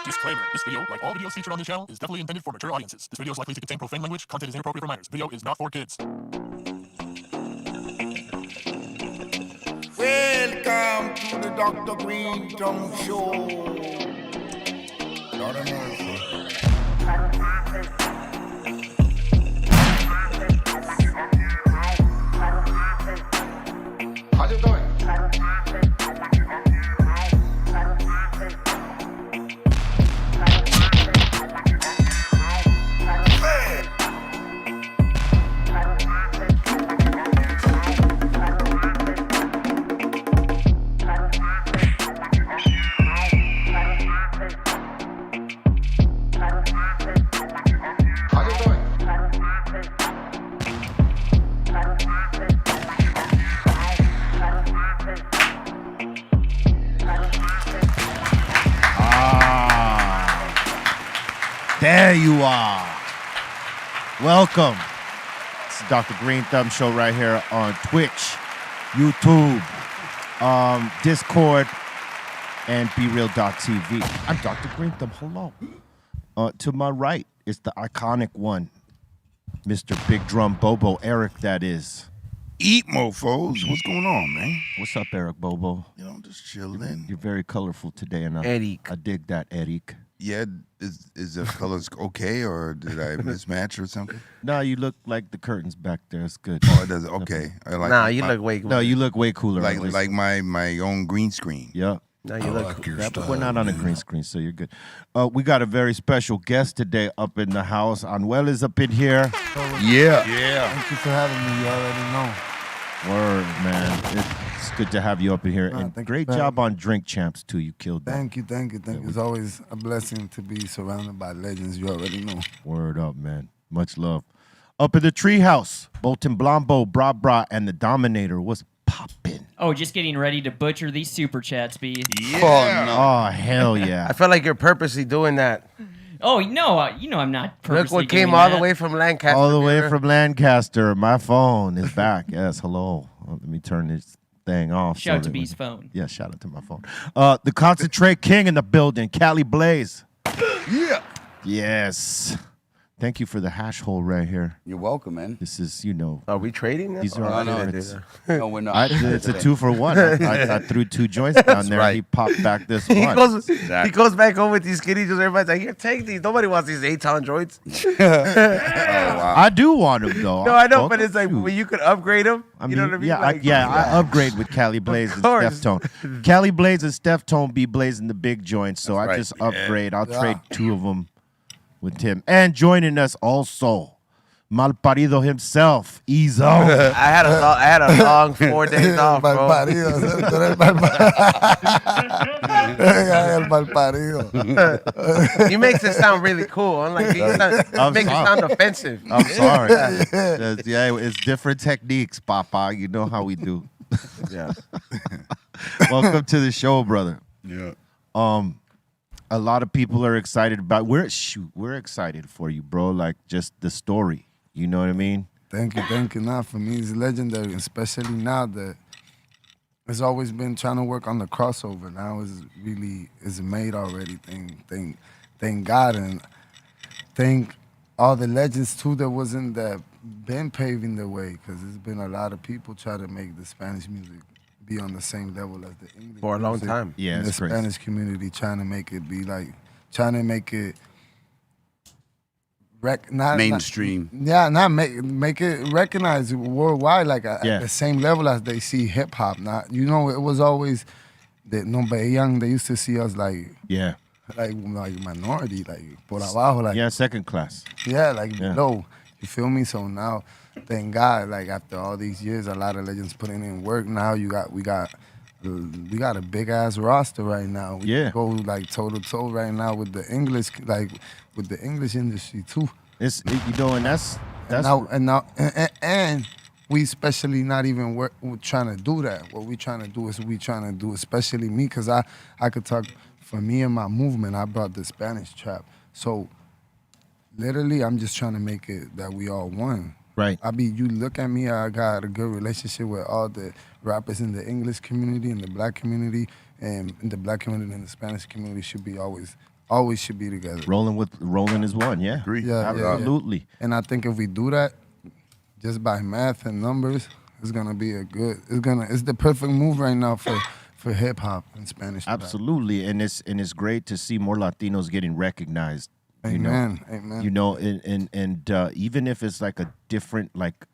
Disclaimer. This video, like all videos featured on this channel, is definitely intended for mature audiences. This video is likely to contain profane language. Content is inappropriate for minors. Video is not for kids. Welcome to the Dr. Greenthumb Show. Lord of mercy. How's it going? There you are. Welcome. It's the Dr. Greenthumb Show right here on Twitch, YouTube, Discord, and BeReal.tv. I'm Dr. Greenthumb. Hello. To my right is the iconic one, Mr. Big Drum Bobo, Eric, that is. Eat mofos. What's going on, man? What's up, Eric Bobo? You know, just chilling. You're very colorful today, and Eric. I dig that, Eric. Yeah, is the colors okay, or did I mismatch or something? No, you look like the curtains back there. It's good. Oh, it does. Okay. I like Nah, you look way cooler. No, you look way cooler. like my own green screen. Yeah. No, you look cool. Yeah, but we're not on a green screen, so you're good. We got a very special guest today up in the house. Anuel is up in here. Yeah. Thank you for having me. You already know. Word, man. It's good to have you up in here. Nah, And thank great you. job on Drink Champs, too. You killed that. Thank you. It's always a blessing to be surrounded by legends. You already know. Word up, man. Much love. Up in the treehouse, Bolton Blombo, Bra Bra, and the Dominator was popping. Oh, just getting ready to butcher these super chats, B. Yeah. Oh, hell yeah. I feel like you're purposely doing that. Oh, no, I'm not purposely Look what doing came all that. the way from Lancaster. All the way Mirror. from Lancaster. My phone is back. Yes, hello. Let me turn this thing off. Shout so to that we- B's phone. Yeah, shout out to my phone. The Concentrate King in the building, Cali Blaze. Yeah. Yes. Thank you for the hash hole right here. You're welcome, man. This is, Are we trading now? these are Oh, our no, favorites. No, we're not. It's a 2-for-1. I threw 2 joints down there. right. He popped back this He one. he goes back home with these skinny joints. Everybody's like, here, take these. Nobody wants these 8-ton joints. I do want them, though. No, I know, Fuck but it's like, you. when you could upgrade them. You know what I mean? Yeah, Like, I upgrade with Cali Blaze and course. Steph Tone. Cali Blaze and Steph Tone be blazing the big joints, so I right. just upgrade. I'll trade 2 of them with Tim. And joining us also, Malparido himself, Ezo. I had a long 4 days off, bro. Malparido. Tú eres el malparido. He makes it sound really cool. Unlike he makes it sound offensive. I'm sorry. Yeah, it's different techniques, Papa. You know how we do. Yeah. Welcome to the show, brother. Yeah. A lot of people are excited about. We're excited for you, bro. Like just the story. You know what I mean? Thank you. Now, for me, it's legendary, especially now that it's always been trying to work on the crossover. Now it's made already. Thank God, and thank all the legends too that been paving the way, because there's been a lot of people try to make the Spanish music be on the same level as the English For a long music. time. Yeah, In the it's crazy. Spanish community, trying to make it Mainstream. Not make it recognized worldwide, like at Yeah. the same level as they see hip hop. Not, it was always that no veían. They used to see us like Yeah. minority, like por abajo, like Yeah, second class. like Yeah. below. You feel me? So now, thank God, like after all these years, a lot of legends putting in work. Now we got a big ass roster right now. We Yeah. go like toe to toe right now with the English, like with the English industry too. And that's And we especially not even we're trying to do that. What we trying to do is especially me, because I could talk for me and my movement. I brought the Spanish trap, so literally I'm just trying to make it that we all one. right. You look at me, I got a good relationship with all the rappers in the English community, in the black community, and in the black community and the Spanish community should be always always should be together. Rolling is one, yeah. Agree. Yeah, Absolutely. And I think if we do that, just by math and numbers, it's gonna be it's the perfect move right now for hip hop and Spanish. Absolutely, and it's great to see more Latinos getting recognized. Amen. You know, and even if it's like a different, like,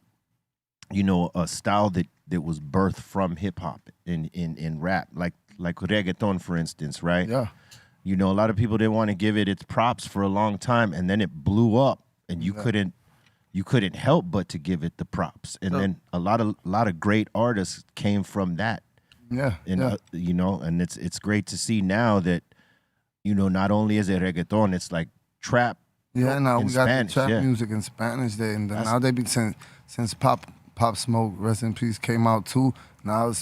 you know, a style that was birthed from hip hop in rap, like reggaeton, for instance, right? Yeah. You know, a lot of people didn't want to give it its props for a long time, and then it blew up, and you couldn't help but to give it the props, and then a lot of great artists came from that. Yeah. And you know, and it's great to see now that, you know, not only is it reggaeton, it's like trap. Yeah, now in we got Spanish, the trap yeah. music in Spanish there, and then now they be since Pop Smoke, rest in peace, came out too. Now the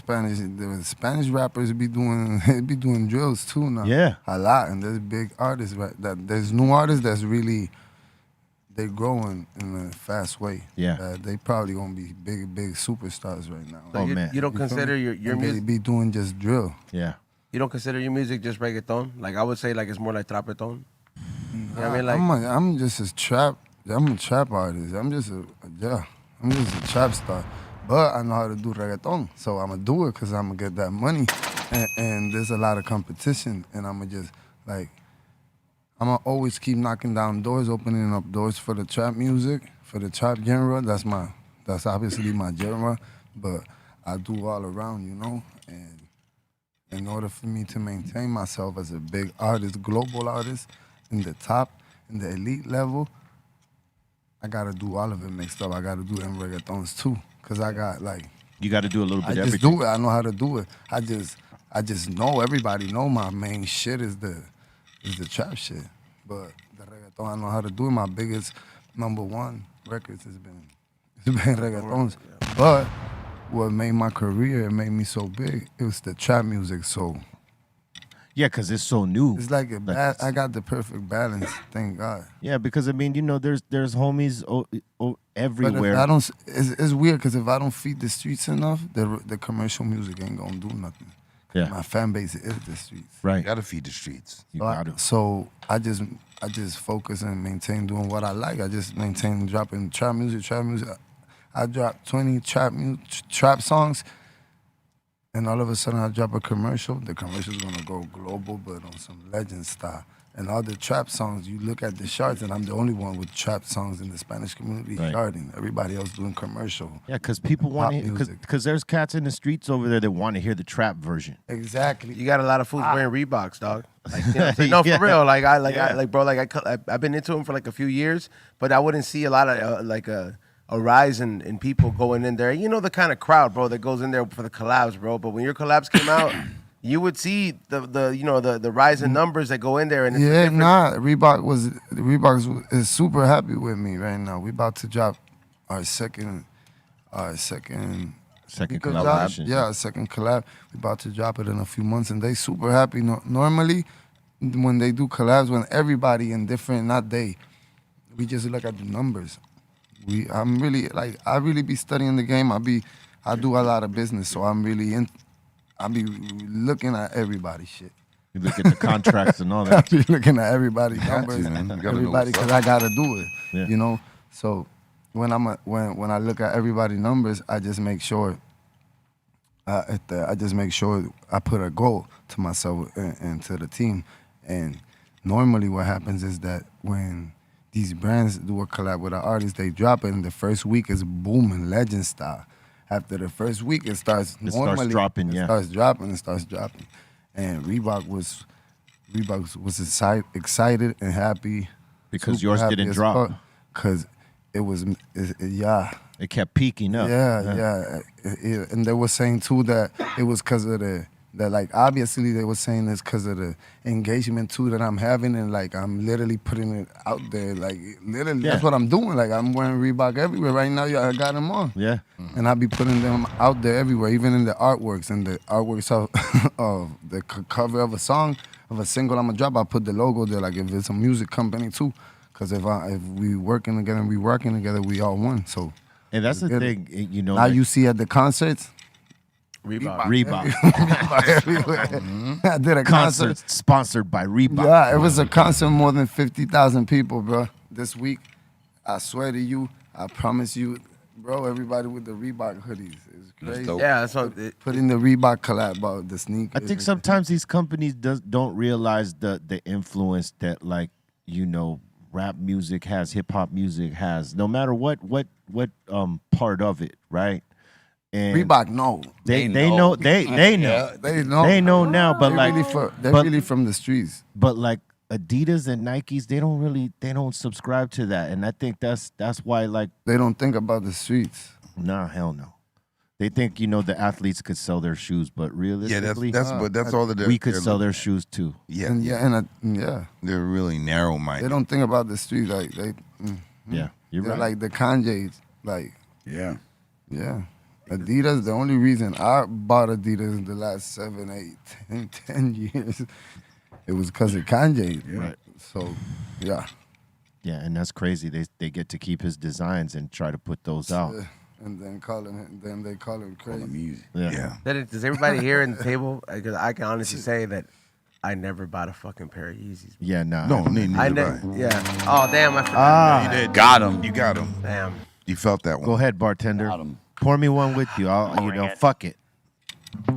Spanish rappers be doing drills too now. Yeah, a lot, and there's big artists there's new artists that's really they're growing in a fast way. Yeah, they probably gonna be big superstars right now. So man, you don't consider your and music? they be doing just drill. Yeah. You don't consider your music just reggaeton? Like I would say, like it's more like trapeton. You know what I mean? Like I'm just a trap. I'm a trap artist. I'm just a trap star. But I know how to do reggaeton, so I'm gonna do it because I'm gonna get that money. And there's a lot of competition, and I'm gonna always keep knocking down doors, opening up doors for the trap music, for the trap genre. That's obviously my genre, but I do all around, you know. And in order for me to maintain myself as a big artist, global artist, in the top, in the elite level, I gotta do all of it mixed up. I gotta do them reggaetons too, cause I got like. You got to do a little bit. I just everything. do it. I know how to do it. I just know everybody know my main shit is the trap shit, but the reggaeton I know how to do it. My biggest #1 records has been reggaetons, but what made my career, it made me so big, it was the trap music. So yeah, because it's so new. it's like I got the perfect balance, thank God. Yeah, because I mean, you know, there's homies everywhere. But if it's weird because if I don't feed the streets enough, the commercial music ain't gonna do nothing. Yeah. My fan base is the streets. Right. You gotta feed the streets. You got to. So I just focus and maintain doing what I like. I just maintain dropping trap music. I drop 20 trap songs, and all of a sudden I drop a commercial. The commercial's gonna go global, but on some legend style. And all the trap songs, you look at the charts, and I'm the only one with trap songs in the Spanish community charting. Everybody else doing commercial. Yeah, because people want to, because there's cats in the streets over there that want to hear the trap version. Exactly. you got a lot of fools wearing Reeboks, dog. Like, you know what I'm saying? No, for real. Like I've been into them for like a few years, but I wouldn't see a lot of a rise in people going in there. You know the kind of crowd, bro, that goes in there for the collabs, bro. But when your collabs came out, you would see the rise in numbers that go in there. And it's Reebok is super happy with me right now. We about to drop our second collaboration. Our second collab. We about to drop it in a few months, and they super happy. Normally, when they do collabs, when everybody in different, not they, we just look at the numbers. I really be studying the game. I do a lot of business, so I be looking at everybody's shit. You look at the contracts and all that. I be looking at everybody's numbers, everybody, because I gotta do it. Yeah. You know, so when I look at everybody's numbers, I just make sure. I put a goal to myself and to the team. And normally, what happens is that when these brands do a collab with an artist, they drop it, and the first week is booming, legend style. After the first week, it starts dropping. And Reebok was excited and happy because yours didn't drop. Because it kept peaking up. And they were saying too that it was because of obviously they were saying it's because of the engagement too that I'm having, and like I'm literally putting it out there, like literally that's what I'm doing. Like I'm wearing Reebok everywhere right now. I got them on. Yeah. And I be putting them out there everywhere, even in the artworks of the cover of a song, of a single I'm gonna drop. I put the logo there, like if it's a music company too, because if we working together, we all one. So and that's the thing, you know. Now you see at the concerts, Reebok. Reebok. Reebok everywhere. I did a concert. Concert sponsored by Reebok. Yeah, it was a concert, more than 50,000 people, bro. This week, I swear to you, I promise you, bro, everybody with the Reebok hoodies. It's crazy. dope. Yeah, that's what. Putting the Reebok collab about the sneakers. I think sometimes these companies don't realize the influence that, like, you know, rap music has, hip hop music has, no matter what part of it, right? And Reebok, no. they know. know they know They know. now, but They're like really from the streets. but like Adidas and Nikes, they don't subscribe to that, and I think that's why, like, They don't think about the streets. nah, hell no. They think, you know, the athletes could sell their shoes, but Yeah, realistically, that's all that we could sell their shoes too. Yeah, And yeah, they're really narrow they minded. don't think about the streets. Like Yeah, you're they're right. like the Kanye's. Like, Yeah. yeah. Adidas, the only reason I bought Adidas in the last 7, 8, 10 years, it was because of Kanye. Right. So, yeah. Yeah, and that's crazy. They get to keep his designs and try to put those out. And then they call him crazy. Music. Yeah. Does everybody here in the table? Because I can honestly say that I never bought a fucking pair of Yeezys. Yeah, nah. No, neither I did never. I. Yeah. Oh damn! I forgot. You did. Got him. You got him. Damn. You felt that one. Go ahead, bartender. Got 'em. Pour me one with you. Fuck it.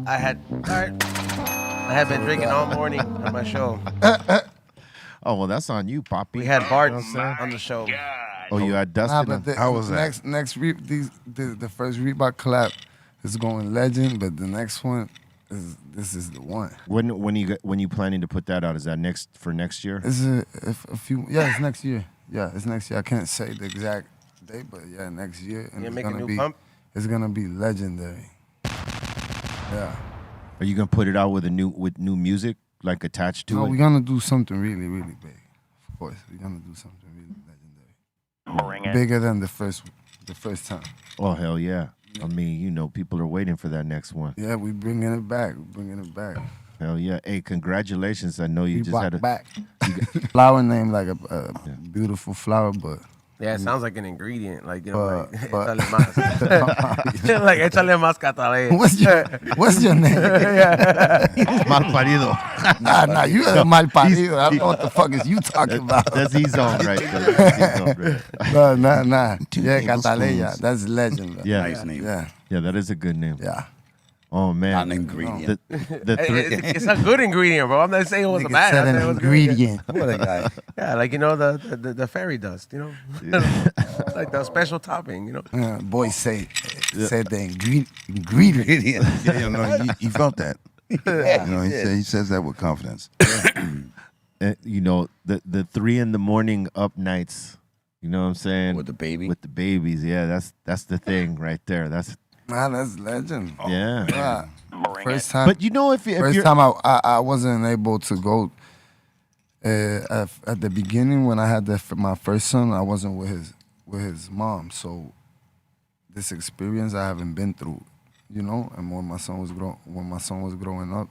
I had. All right. I had been drinking all morning at my show. Oh, well, that's on you, Poppy. We had Bart You know what I'm saying? on the show. Oh, you had Nah, Dustin. but How was that? Next the first Reebok collab is going legend, but the next one this is the one. when you planning to put that out? Is that next year? It's a few. Yeah, it's next year. Yeah, it's next year. I can't say the exact date, but yeah, next year. And You it's make a gonna new be pump? it's gonna be legendary. Yeah. Are you gonna put it out with new music like attached to No, it? we're gonna do something really, really big. Of course, we're gonna do something really legendary. Bigger than the first time. Oh, hell yeah. I mean, you know, people are waiting for that next one. Yeah, we bringing it back. We're bringing it back. Hell yeah. Hey, congratulations. I know you just Reebok had a back. Flower name like a beautiful flower, but Yeah, it sounds like an ingredient. Like, you know, like, But- échale más. Like, échale más catalán. what's your name? mal parido. Nah, you a mal parido. I don't know what the fuck is you talking about. That's his own right there. That's his own right. Nah. Yeah, tablespoons. Cataleya. That's legend. Bro. Yeah. Nice name. Yeah, Yeah, that is a good name. yeah. Oh man. Not an ingredient. The three, It's a good ingredient, bro. I'm not saying it was a Nigga bad. said I said an it was good. ingredient. What a guy. Yeah, like, you know, the fairy dust, you know? Like the special topping, you know? Boy said the ingredient. Yeah, no, you felt that. You know, he says that with confidence. you know, the 3 a.m. up nights. You know what I'm saying? With the baby. With the babies. Yeah, that's the thing right there. That's Man, that's legend. yeah. Yeah. First time. But you know, if First you're time I wasn't able to go. At the beginning when I had my first son, I wasn't with his mom. So this experience I haven't been through, you know. And when my son was growing up,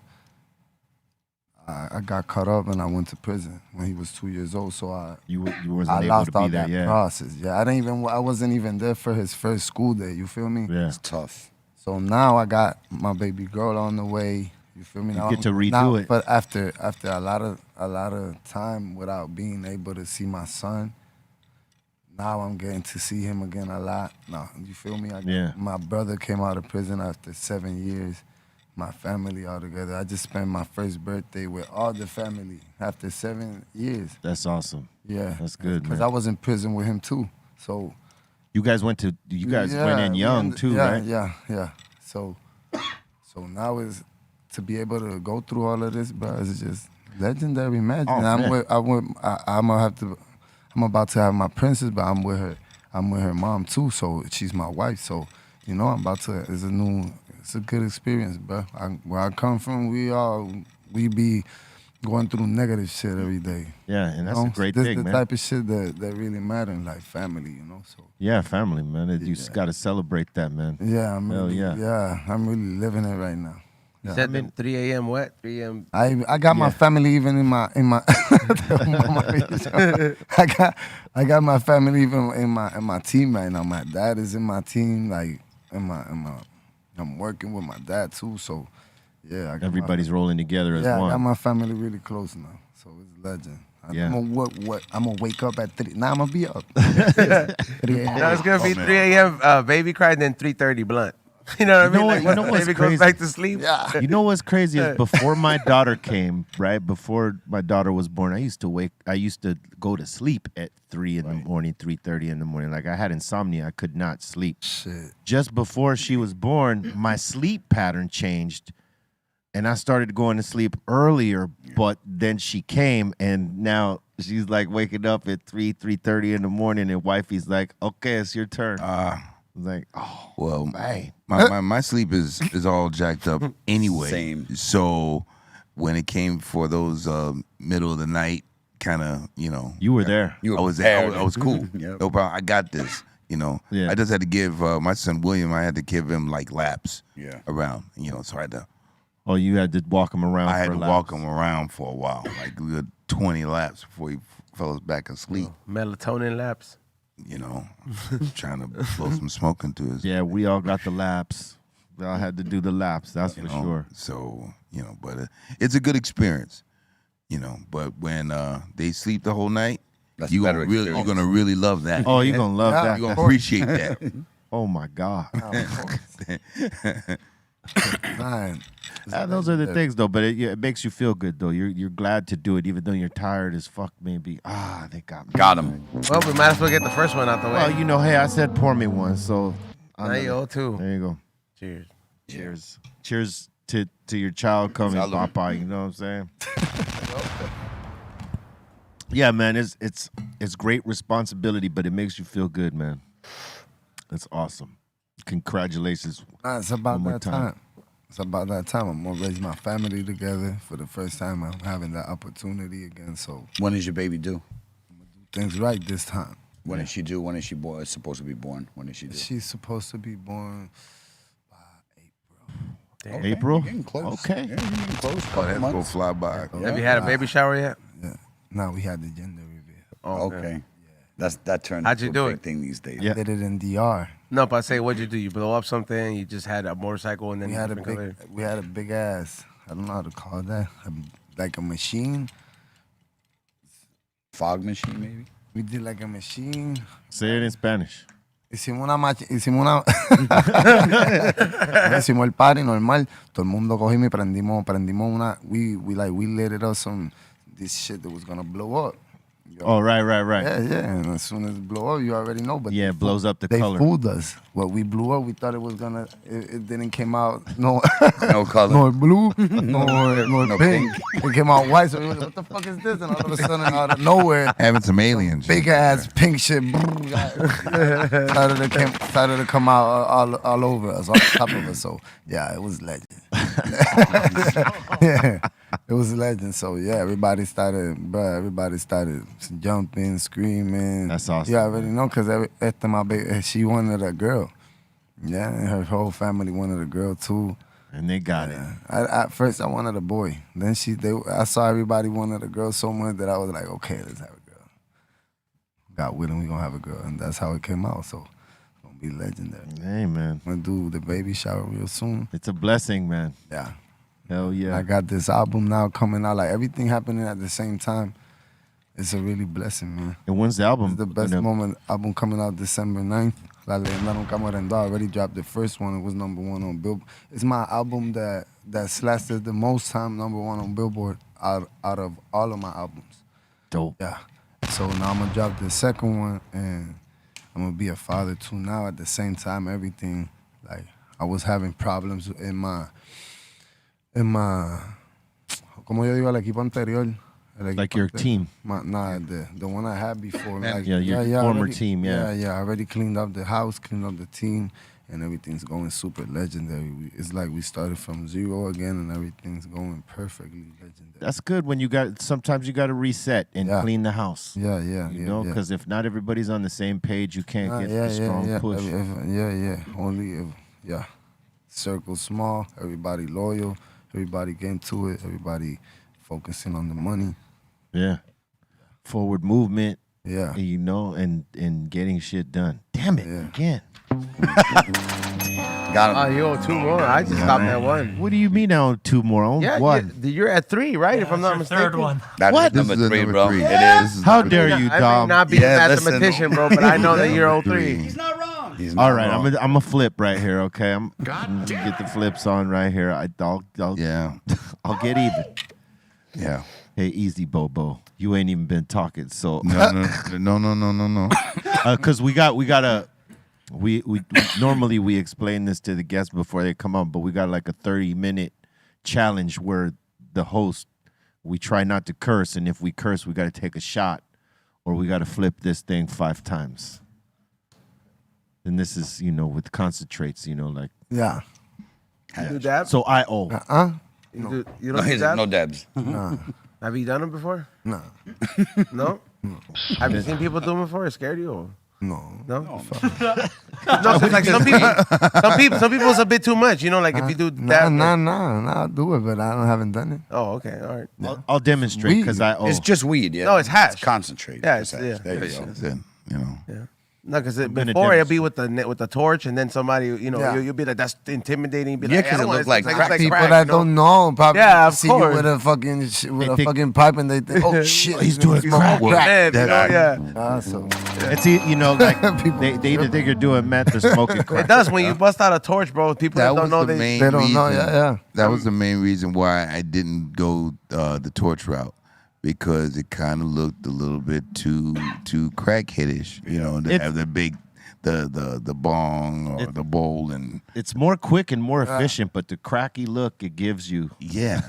I got caught up and I went to prison when he was 2 years old. So you wasn't I able lost to all be there. that Yeah. process. Yeah, I wasn't even there for his first school day. You feel me? Yeah. It's tough. So now I got my baby girl on the way. You feel me? You Now get to redo now, it. But after a lot of time without being able to see my son, now I'm getting to see him again a lot. No, you feel me? Yeah. My brother came out of prison after 7 years. My family all together. I just spent my first birthday with all the family after 7 years. That's awesome. Yeah. That's good, Because man. I was in prison with him too. So You guys went in young too, yeah, right? Yeah. So now is to be able to go through all of this, bro. It's just legendary magic. Oh, And man. I'm about to have my princess, but I'm with her mom too. So she's my wife. So you know, it's a good experience, bro. Where I come from, we be going through negative shit every day. Yeah, and that's You know? a great This thing, the man. type of shit that really matter in life, family, you know. So Yeah, family, man. You just got to celebrate that, man. yeah, Hell yeah. I'm really living it right now. You said 3 a.m. what? 3 a.m. I got my family even in my I got my family even in my team right now. My dad is in my team, like in I'm working with my dad too, so yeah. I got Everybody's rolling together as I one. got my family really close now, so it's legend. Yeah. I'm gonna wake up at 3. Now I'm gonna be up. 3 a.m. No, it's gonna be 3 a.m. Baby cry, and then 3:30 blunt. You know what I mean? Like, you know what's baby crazy? goes back to sleep. Yeah. You know what's crazy is before my daughter came, right? Before my daughter was born, I used to go to sleep at 3 in the morning, 3:30 in the morning. Like I had insomnia. I could not sleep. Shit. Just before she was born, my sleep pattern changed. And I started going to sleep earlier, but then she came, and now she's like waking up at 3:30 in the morning, and wifey's like, "Okay, it's your turn." Like, oh, Well, man. my sleep is all jacked up anyway. Same. So when it came for those middle of the night kind of, You were there. You I were was there. prepared. I was cool. Yep. No problem. I got this. Yeah. I just had to give my son William. I had to give him like laps. Yeah. Around. So I had to. Oh, you had to walk him around. I had for to laps. walk him around for a while, like a good 20 laps before he fell back asleep. Melatonin laps. Trying to blow some smoke into his. Yeah, we all got the laps. We all had to do the laps. That's for sure. So but it's a good experience. But when they sleep the whole night, That's you're better gonna really love that. Oh, you're gonna love that. You're gonna appreciate that. Oh my God. Man. Those are the things though, but it makes you feel good though. You're glad to do it, even though you're tired as fuck. Maybe they got me. Got him. Well, we might as well get the first one out the way. Well, hey, I said pour me one, so Now you owe two. there you go. Cheers. Cheers. Cheers to your child coming, Asylum. Papa. You know what I'm saying? Yeah, man. It's great responsibility, but it makes you feel good, man. That's awesome. Congratulations. Nah, it's about One more that time. time. It's about that time. I'm gonna raise my family together for the first time. I'm having that opportunity again. So When is your baby due? things right this time. When is she due? When is she born? Supposed to be born? When is she due? She's supposed to be born by April. April? You're getting close. Okay. Yeah, you're getting close. Oh, Couple that's gonna months. fly by. Have you had a baby shower yet? Yeah. Now we had the gender reveal. Okay. That turned How'd you into do a big it? thing these days. Yeah. Did it in DR. No, but I say, what'd you do? You blow up something? You just had a motorcycle and then We had a different big. color? We had a big ass. I don't know how to call that. Like a machine. Fog machine, maybe? We did like a machine. Say it in Spanish. Hicimos el party normal. Todo el mundo cogimos y prendimos una. We lit it up this shit that was gonna blow up. Oh, right. Yeah. And as soon as it blow up, you already know. But Yeah, it blows up the they color. fooled us. What we blew up, we thought it was gonna. It didn't come out no No color. nor blue nor pink. It came out white. So we were like, what the fuck is this? And all of a sudden, out of nowhere, Having some aliens. big ass pink shit started to come out all over us, on top of us. So yeah, it was legend. Yeah, it was legend. So yeah, everybody started jumping, screaming. That's awesome. Yeah, I already know because my baby, she wanted a girl. Yeah, and her whole family wanted a girl too. And they got it. At first, I wanted a boy. Then I saw everybody wanted a girl so much that I was like, okay, let's have a girl. Got with him, we gonna have a girl, and that's how it came out. So it's gonna be legendary. Hey, man. I'm gonna do the baby shower real soon. It's a blessing, man. Yeah. Hell yeah. I got this album now coming out, like everything happening at the same time. It's a really blessing, man. And when's the album? It's the best moment. Album coming out December 9th. La Leyenda Nunca Muere. I already dropped the first one. It was #1 on Billboard. It's my album that's lasted the most time #1 on Billboard out of all of my albums. Dope. Yeah. So now I'm gonna drop the second one, and I'm gonna be a father too. Now at the same time, everything, like I was having problems in my como yo digo, el equipo anterior. Like your team. The one I had before. Like, Yeah, your former already, team, yeah. Yeah, I already cleaned up the house, cleaned up the team, and everything's going super legendary. It's like we started from zero again, and everything's going perfectly legendary. That's good when sometimes you got to reset and clean the house. Yeah. You know, because if not everybody's on the same page, you can't get the strong push. Only if circle small, everybody loyal, everybody getting to it, everybody focusing on the money. Yeah. Forward movement. Yeah. You know, and getting shit done. Damn it, again. Got him. Oh, you owe 2 more. I just stopped at 1. What do you mean now 2 more? On Yeah, one. you're at 3, right? If I'm not mistaken. Third one. That What? is number This is 3, number bro. 3. It This is. How number dare 3. you, I may Dom? not be a Yeah, listen. mathematician, bro, but I know that you're owe 3. He's not All wrong. right, I'm a flip right here. Okay, I'm gonna get the flips on right here. I'll Yeah. I'll get even. Yeah. Hey, easy, Bobo. You ain't even been talking, so No. because we normally we explain this to the guests before they come on, but we got like a 30-minute challenge where the host, we try not to curse, and if we curse, we got to take a shot, or we got to flip this thing 5 times. And this is, with concentrates, like. Yeah. You do dabs? So I owe. You No, don't do he's dabs? no dabs. Have you done them before? Nah. No? Have you seen people do them before? It scared you? Or? No. No? No, 'cause like some people it's a bit too much. Like if you do dabs. Nah. I'll do it, but I haven't done it. Oh, okay. All right. I'll demonstrate because I owe. It's just weed, yeah. No, it's hash. It's concentrate. Yeah, It's it's- hash. There you go. That's it, Yeah. No, because gonna before it'll demonstrate. be with the torch, and then somebody, Yeah. you'll be like, that's intimidating. You'll be Yeah, like, 'cause I don't it want look like crack. People crack, that don't know probably Yeah, of see course. you with a fucking They think- fucking pipe and they think, oh shit, He's doing crack. Man, yeah. So It's like People- they either think you're doing meth or smoking crack. It does when you bust out a torch, bro. People that That don't was know the main they don't reason. know. Yeah. That was the main reason why I didn't go the torch route, because it kind of looked a little bit too crackheadish. To It's- have the big the bong or the bowl and It's more quick and more efficient, but the cracky look it gives you. yeah,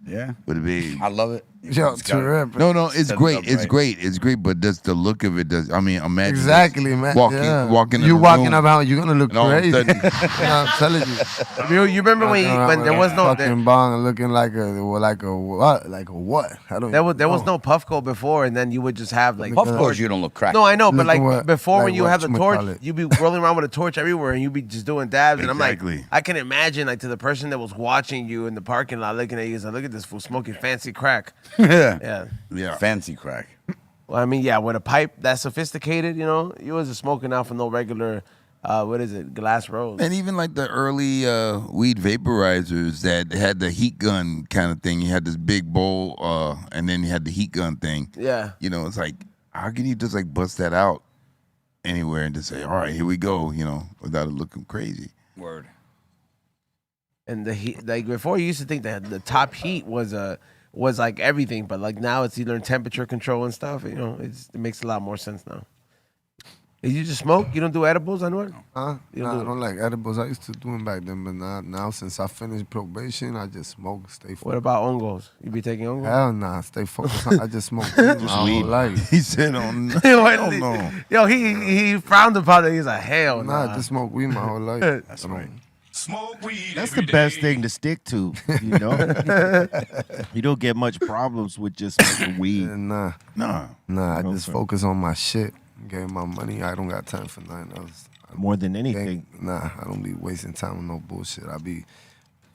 Yeah. would it be? I love it. Yo, It's got it. trip. No, it's Set it great. up It's right. great. It's great. But just the look of it does. I mean, imagine this Exactly, man. Walking, yeah. walking. You in the walking room, about, you're gonna look and all of a crazy. sudden- I'm telling you. You remember when there was no fucking bong looking like a what? Like a what? I don't. there was even know. no Puffco before, and then you would just have like Of course, you don't look crack. No, I know, but Looking like what- before like when you what have the torch, call it. you'd be rolling around with a torch everywhere, and you'd be just doing dabs. And I'm Exactly. like, I can imagine like to the person that was watching you in the parking lot, looking at you, like, look at this fool smoking fancy crack. yeah. Yeah. Yeah. Fancy crack. Well, I mean, yeah, with a pipe that sophisticated, you wasn't smoking out from no regular, what is it, glass rose. And even like the early weed vaporizers that had the heat gun kind of thing. You had this big bowl, and then you had the heat gun thing. Yeah. It's like, how can you just like bust that out anywhere and just say, all right, here we go, without it looking crazy. Word. And the heat, like before, you used to think that the top heat was like everything, but like now it's either in temperature control and stuff. It makes a lot more sense now. You just smoke? You don't do edibles, Anuel? You don't Nah, do I it? don't like edibles. I used to do them back then, but now since I finished probation, I just smoke, stay What focused. about ongos? You be taking ongos? Hell nah, stay focused. I just smoke weed my whole life. He said, "Oh no, Yo, no." Yo, he frowned upon it. He's like, hell Nah, nah. I just smoke weed my whole life. That's right. Smoke weed. That's the every best day. thing to stick to. You don't get much problems with just smoking weed. And nah, I just Okay. focus on my shit. Get my money. I don't got time for nothing else. More than anything. Nah, I don't be wasting time with no bullshit. I be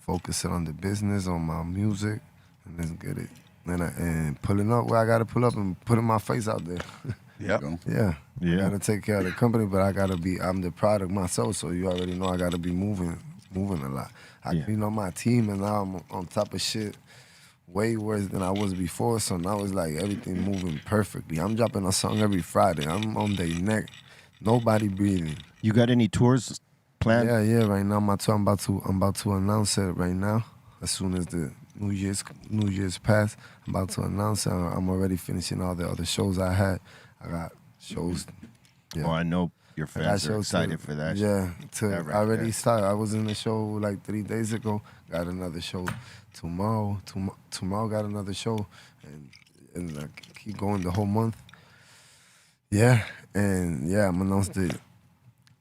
focusing on the business, on my music, and let's get it. And pulling up where I gotta pull up and putting my face out there. Yep. Yeah. Yeah. I gotta take care of the company, but I'm the product myself, so you already know I gotta be moving a lot. I clean up my team, and now I'm on top of shit way worse than I was before, so now it's like everything moving perfectly. I'm dropping a song every Friday. I'm on their neck. Nobody breathing. You got any tours planned? Yeah, right now my tour, I'm about to announce it right now. As soon as the New Year's pass, I'm about to announce it. I'm already finishing all the other shows I had. I got shows. Yeah. Oh, I know your I got fans are shows excited for that. Yeah, That right I already there. started. I was in the show like 3 days ago. Got another show tomorrow. Tomorrow got another show, and I keep going the whole month. Yeah, and yeah, I'm announced it.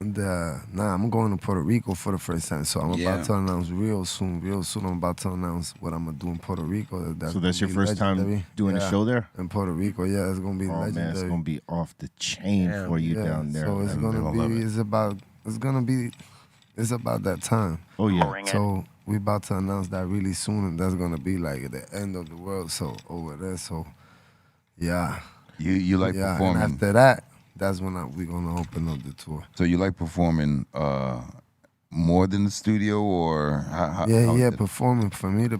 I'm going to Puerto Rico for the first time, so I'm about to announce real soon. I'm about to announce what I'm gonna do in Puerto Rico. So that's your first time doing a show there? in Puerto Rico. Yeah, it's gonna be Oh legendary. man, it's gonna be off the chain for you down there. So it's man. gonna be. It's about that time. Oh yeah. So we about to announce that really soon, and that's gonna be like the end of the world. So over there. So yeah, You like yeah. performing. And after that, that's when we're gonna open up the tour. So you like performing more more than the studio, or how Yeah, is yeah, it? performing. For me, the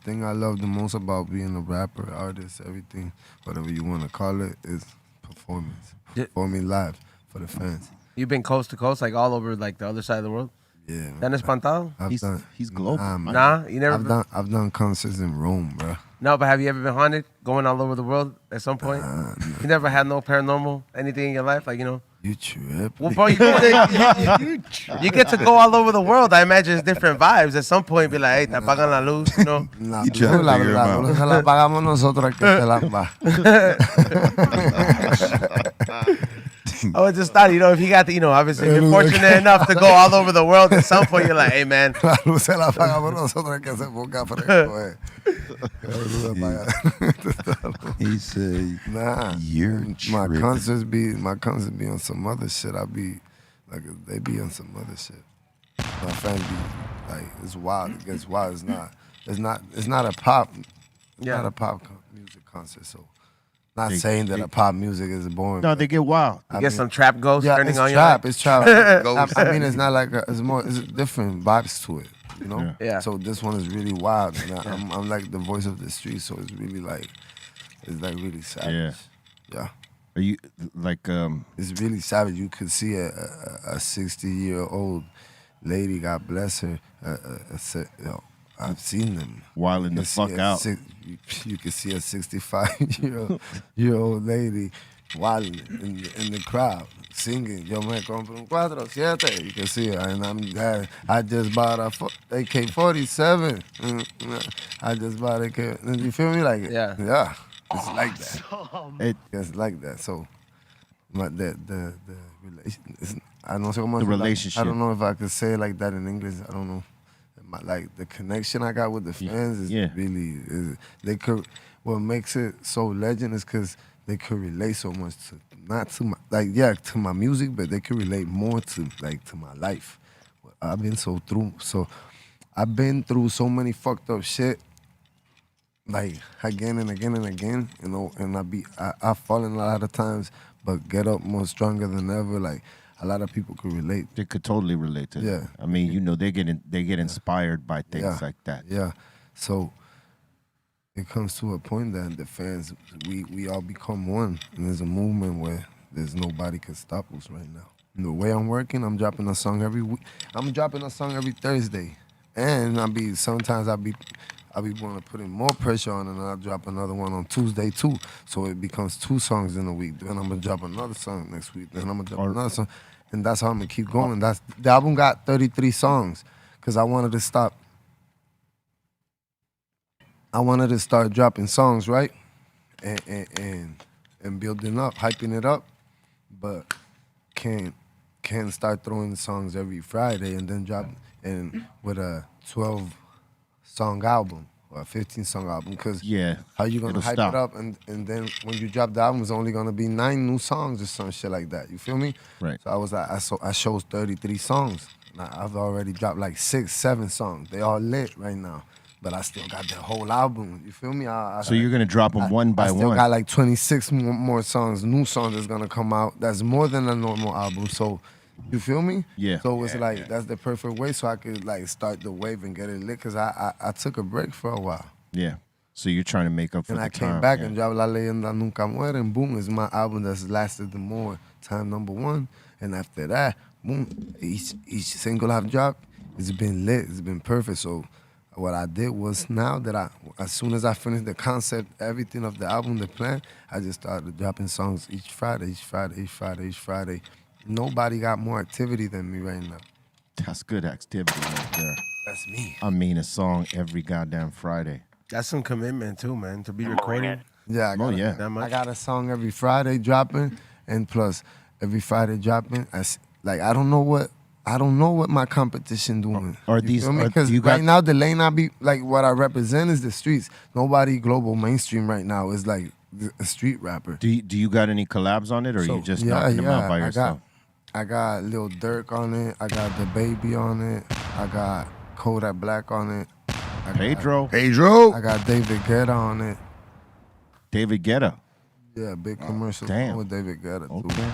thing I love the most about being a rapper, artist, everything, whatever you want to call it, is performance. Yeah. Performing live for the fans. You've been coast to coast, like all over, like the other side of the world. Yeah. ¿Te han espantado? He's global. Man. Nah, you never. I've done concerts in Rome, bro. No, but have you ever been haunted, going all over the world at some point? You never had no paranormal anything in your life, like You trip. Well, bro, you get to go all over the world. I imagine it's different vibes. At some point, be like, hey, te apagan la luz, you know? Nah, You trying to la figure 'em out. luz se la pagamos nosotros que se la va. I just thought, if you got the, obviously you're fortunate enough to go all over the world, at some point you're like, hey, man. La luz se la pagamos nosotros que se ponga fresco, eh. La luz se apaga. He said, Nah, "You're my tripping." concerts be on some other shit. They be on some other shit. My fans be like, it's wild. It gets wild. It's not a pop. Not a pop music concert. So, not saying that a pop music is boring. No, they get wild. You get some trap ghosts turning it's on trap. you. It's trap. I mean, it's not like it's different vibes to it. You know. Yeah. So this one is really wild. And I'm like the voice of the street. So it's really like really savage. Yeah. Are you like It's really savage. You could see a 60-year-old lady, God bless her. I've seen them. wilding the fuck out? You can see a 65-year-old lady wilding in the crowd, singing. Yo me compro un 4-7. You can see it. And I just bought a AK-47. I just bought AK. You feel me? Like, yeah. It's like that. It's like that. So, the relation. I don't know. The relationship. I don't know if I could say it like that in English. I don't know. Like the connection I got with the fans is really. They could. What makes it so legend is because they could relate so much to to my music, but they could relate more to my life. I've been so many fucked up shit. Like again and again and again, and I fallen a lot of times, but get up more stronger than ever. Like a lot of people could relate. They could totally relate to that. I mean, they get inspired by things like that. Yeah. So it comes to a point that the fans, we all become one, and there's a movement where there's nobody can stop us right now. The way I'm working, I'm dropping a song every week. I'm dropping a song every Thursday, and sometimes I'll be want to put in more pressure on, and I'll drop another one on Tuesday too. So it becomes 2 songs in a week. Then I'm gonna drop another song next week. Then I'm gonna drop another song, and that's how I'm gonna keep going. The album got 33 songs, cause I wanted to start dropping songs, right, and building up, hyping it up, but can't start throwing songs every Friday and then drop with a 12-song album or a 15-song album, because how you gonna hype it up and then when you drop the album it's only gonna be 9 new songs or some shit like that. You feel me? Right. So I was like, I chose 33 songs. Now, I've already dropped like 6-7 songs. They all lit right now, but I still got the whole album. You feel me? So you're gonna drop them one by I still one. got like 26 more songs, new songs that's gonna come out. That's more than a normal album. So you feel me? Yeah. So it's that's the perfect way so I could like start the wave and get it lit, because I took a break for a while. Yeah. So you're trying to make up for And the I came time. back and dropped La Leyenda Nunca Muere, and boom, is my album that's lasted the more time, #1. And after that, boom, each single I've dropped, it's been lit, it's been perfect. So what I did was, now that as soon as I finished the concept, everything of the album, the plan, I just started dropping songs each Friday. Nobody got more activity than me right now. That's good activity right there. That's me. I mean, a song every goddamn Friday. That's some commitment too, man, to be recording. Yeah, That much. I got a song every Friday dropping, and plus every Friday dropping. I don't know what my competition doing. Because right now the lane I be like, what I represent is the streets. Nobody global mainstream right now is like a street rapper. Do you got any collabs on it, or you just knocking them out by yourself? I got Lil Durk on it. I got The Baby on it. I got Kodak Black on it. Pedro. I got David Guetta on it. David Guetta. Yeah, big commercial damn. with David Guetta too. Okay.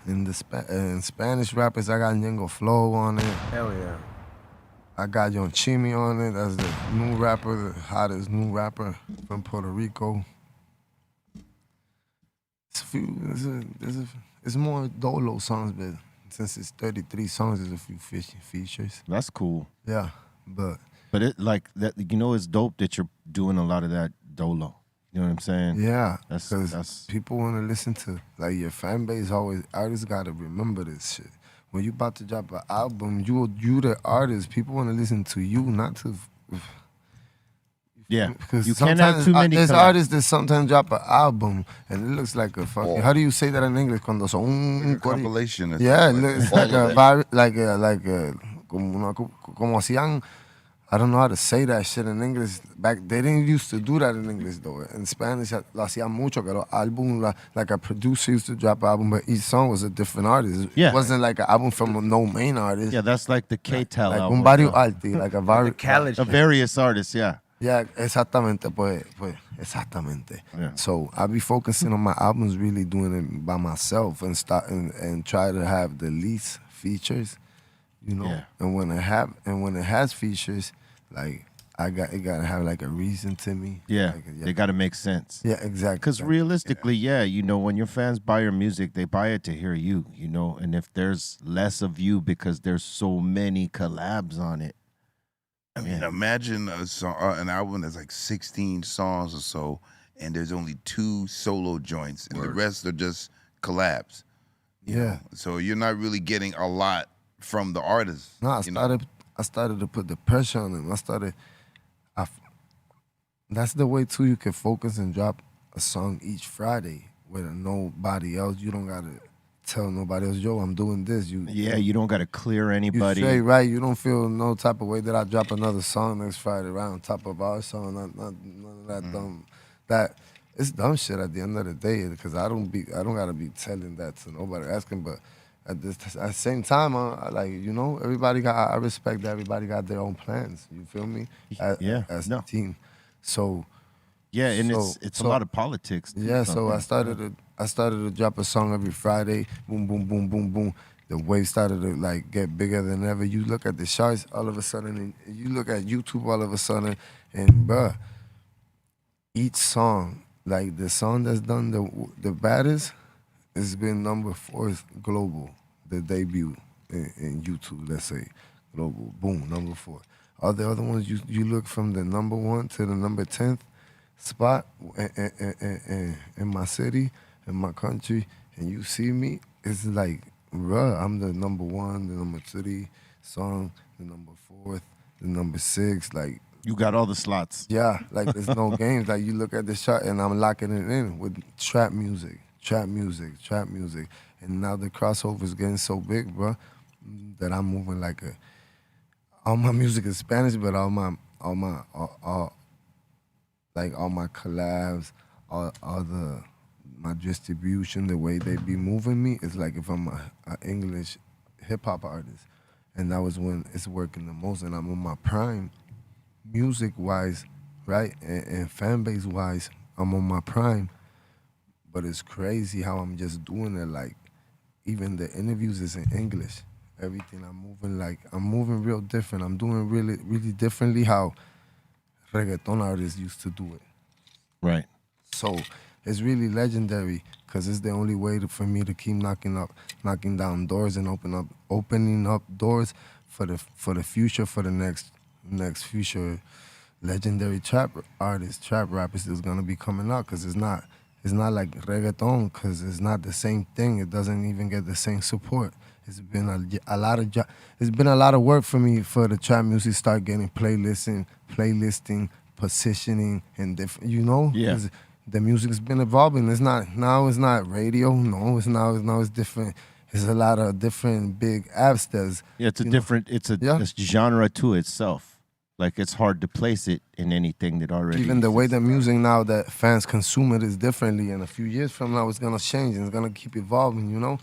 In the in Spanish rappers, I got Ñengo Flow on it. Hell yeah. I got Young Chimmy on it. That's the new rapper, the hottest new rapper from Puerto Rico. It's more Dolo songs, but since it's 33 songs, there's a few features. That's cool. Yeah, but it like that. You know, it's dope that you're doing a lot of that Dolo. You know what I'm saying? yeah, That's because people want to listen to, like, your fan base always, artists got to remember this shit. When you about to drop an album, you the artist. People want to listen to you, not to. Yeah, Because you can't have too many. There's collabs. artists that sometimes drop an album and it looks like a fucking. How do you say that in English? Cuando son un Compilation. or Yeah, it something looks that. like a como hacían. I don't know how to say that shit in English. Back they didn't used to do that in English though. In Spanish, lo hacían mucho. Que los álbum, like a producer used to drop an album, but each song was a different artist. Yeah. It wasn't like an album from no main artist. Yeah, that's like the K-Tel Like album. un varios artistas, like a various. Khaled. Of various artists, yeah. Yeah, exactamente, pues, exactamente. Yeah. So I be focusing on my albums, really doing it by myself, and and try to have the least features, you know. Yeah. And when it has features, like it gotta have like a reason to me. Yeah, Like, they got to make sense. Yeah, exactly. Because realistically, yeah, you know, when your fans buy your music, they buy it to hear you, you know. And if there's less of you because there's so many collabs on it, I mean, imagine a song, an album that's like 16 songs or so, and there's only 2 solo joints, and the rest are just collabs. you Yeah. know? So you're not really getting a lot from the artist. No, I you started to put the pressure on them. That's the way too you can focus and drop a song each Friday with nobody else. You don't gotta tell nobody else, yo, I'm doing this. You don't got to clear You anybody. straight, right? You don't feel no type of way that I drop another song next Friday right on top of our song. None of that dumb. That it's dumb shit at the end of the day because I don't gotta be telling that to nobody asking, but at the same time, I respect that everybody got their own plans. You feel me? As a team. So yeah, and it's a lot of politics. Yeah, so I started to drop a song every Friday. Boom, boom, boom, boom, boom. The wave started to like get bigger than ever. You look at the charts all of a sudden, and you look at YouTube all of a sudden, and bruh, each song, like the song that's done the baddest, it's been number 4 global. The debut in YouTube, let's say, global, boom, number 4. All the other ones, you look from the number 1 to the number 10th spot in my city, in my country, and you see me, it's like, bruh, I'm the number 1, the number 3 song, the number 4th, the number 6, like. You got all the slots. Yeah, like there's no games. Like you look at the chart and I'm locking it in with trap music. And now the crossover is getting so big, bro, that I'm moving like all my music is Spanish, but all my collabs, my distribution, the way they be moving me is like if I'm a English hip hop artist, and that was when it's working the most, and I'm on my prime, music wise, right, and fan base wise, I'm on my prime. But it's crazy how I'm just doing it. Like even the interviews is in English. Everything I'm moving real different. I'm doing really, really differently how reggaeton artists used to do it. Right. So it's really legendary because it's the only way for me to keep knocking down doors and opening up doors for the future, for the next future legendary trap artists, trap rappers that's gonna be coming out because it's not like reggaeton because it's not the same thing. It doesn't even get the same support. It's been a lot of work for me for the trap music start getting playlisting, positioning, and different. You know, yeah. The music's been evolving. It's not radio. No, it's now it's different. There's a lot of different big apps. It's a genre to itself. Like it's hard to place it in anything that already. Even the way the music now that fans consume it is differently, and a few years from now it's gonna change and it's gonna keep evolving, you know.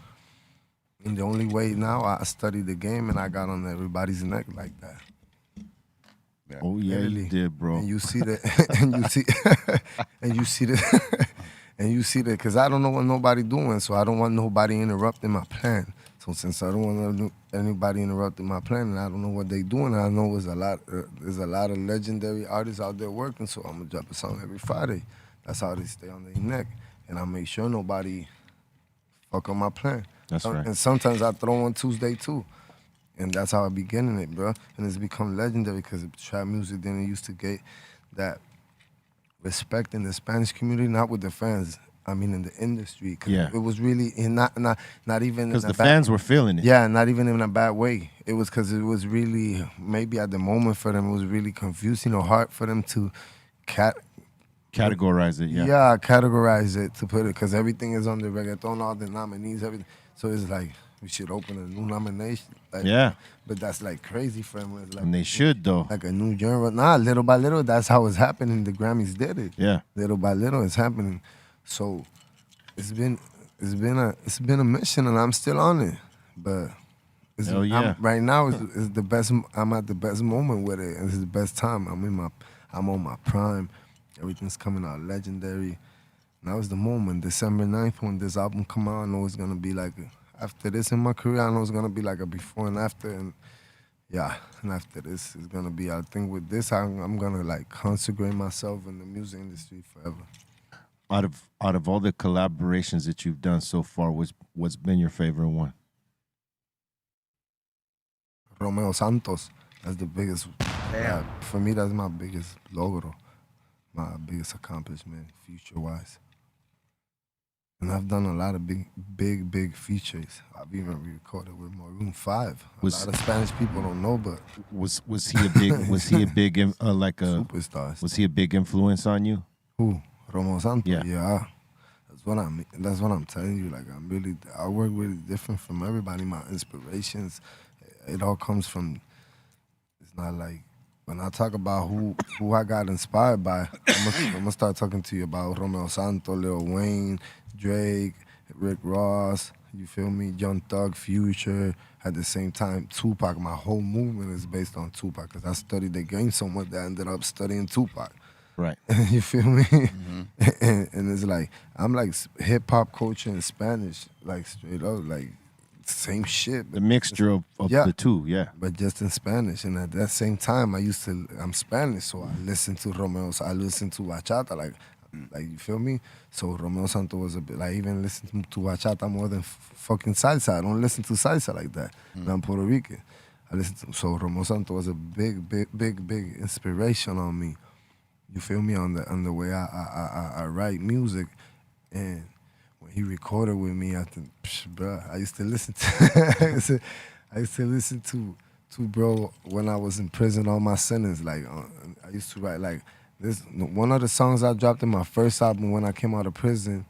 And the only way now I studied the game and I got on everybody's neck like that. Oh yeah, you did, bro. And you see the And you see that, because I don't know what nobody doing, so I don't want nobody interrupting my plan. So since I don't want anybody interrupting my plan, and I don't know what they doing, I know there's a lot of legendary artists out there working, so I'm gonna drop a song every Friday. That's how they stay on their neck. And I make sure nobody fuck on my plan. That's right. And sometimes I throw on Tuesday too. And that's how I be getting it, bro. And it's become legendary because trap music didn't used to get that respect in the Spanish community, not with the fans. I mean, in the industry. 'Cause Yeah. it was really not even Because in a the bad- fans were feeling it. Yeah, not even in a bad way. It was because it was really, maybe at the moment for them, it was really confusing or hard for them to Categorize it, yeah. yeah, categorize it, to put it, because everything is under reggaeton, all the nominees, everything. So it's like, we should open a new nomination. Like, Yeah. But that's like crazy for them. It's like, And they should, though. like a new genre. Nah, little by little, that's how it's happening. The Grammys did it. Yeah. Little by little, it's happening. So it's been a mission, and I'm still on it. But Hell yeah. right now is the best. I'm at the best moment with it. It's the best time. I'm on my prime. Everything's coming out legendary. Now is the moment. December 9th, when this album come out, I know it's gonna be like after this in my career. I know it's gonna be like a before and after, and yeah. And after this, it's gonna be. I think with this, I'm gonna like consecrate myself in the music industry forever. Out of all the collaborations that you've done so far, what's been your favorite one? Romeo Santos. That's the biggest. For me, that's my biggest logro, my biggest accomplishment, future-wise. And I've done a lot of big features. I've even recorded with Maroon 5. A lot of Spanish people don't know, but Was he a big superstars. Was he a big influence on you? Who? Romeo Santos? Yeah. That's what I mean. That's what I'm telling you. Like I work really different from everybody. My inspirations, it all comes from. It's not like when I talk about who I got inspired by. I'm gonna start talking to you about Romeo Santos, Lil Wayne, Drake, Rick Ross. You feel me? Young Thug, Future. At the same time, Tupac. My whole movement is based on Tupac because I studied the game so much that I ended up studying Tupac. Right. You feel me? And it's like, I'm like hip hop culture in Spanish, like straight up, like same shit. The mixture of Yeah. the two, yeah. But just in Spanish. And at that same time, I'm Spanish, so I listen to Romeo's, I listen to bachata, like you feel me? So Romeo Santos was a bit, like even listen to bachata more than fucking salsa. I don't listen to salsa like that. I'm Puerto Rican. So Romeo Santos was a big inspiration on me. You feel me, on the way I write music. And when he recorded with me, I think, bro, I used to listen to I used to listen to bro when I was in prison on my sentence. Like I used to write like this. One of the songs I dropped in my first album when I came out of prison,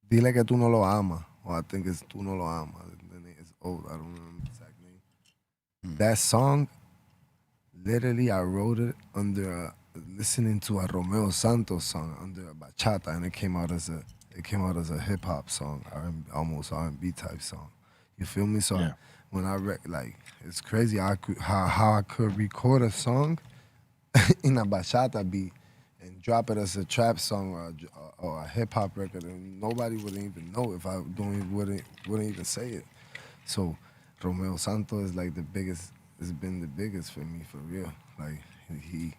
Dile que tú no lo amas, or I think it's Tú no lo amas. The name is old. I don't remember the exact name. That song, literally, I wrote it under listening to a Romeo Santos song under a bachata, and it came out as a hip hop song, almost R&B type song. You feel me? So Yeah. when I like, it's crazy how I could record a song in a bachata beat and drop it as a trap song or a hip hop record, and nobody wouldn't even know if I wouldn't even say it. So Romeo Santos is like the biggest. It's been the biggest for me, for real. Like he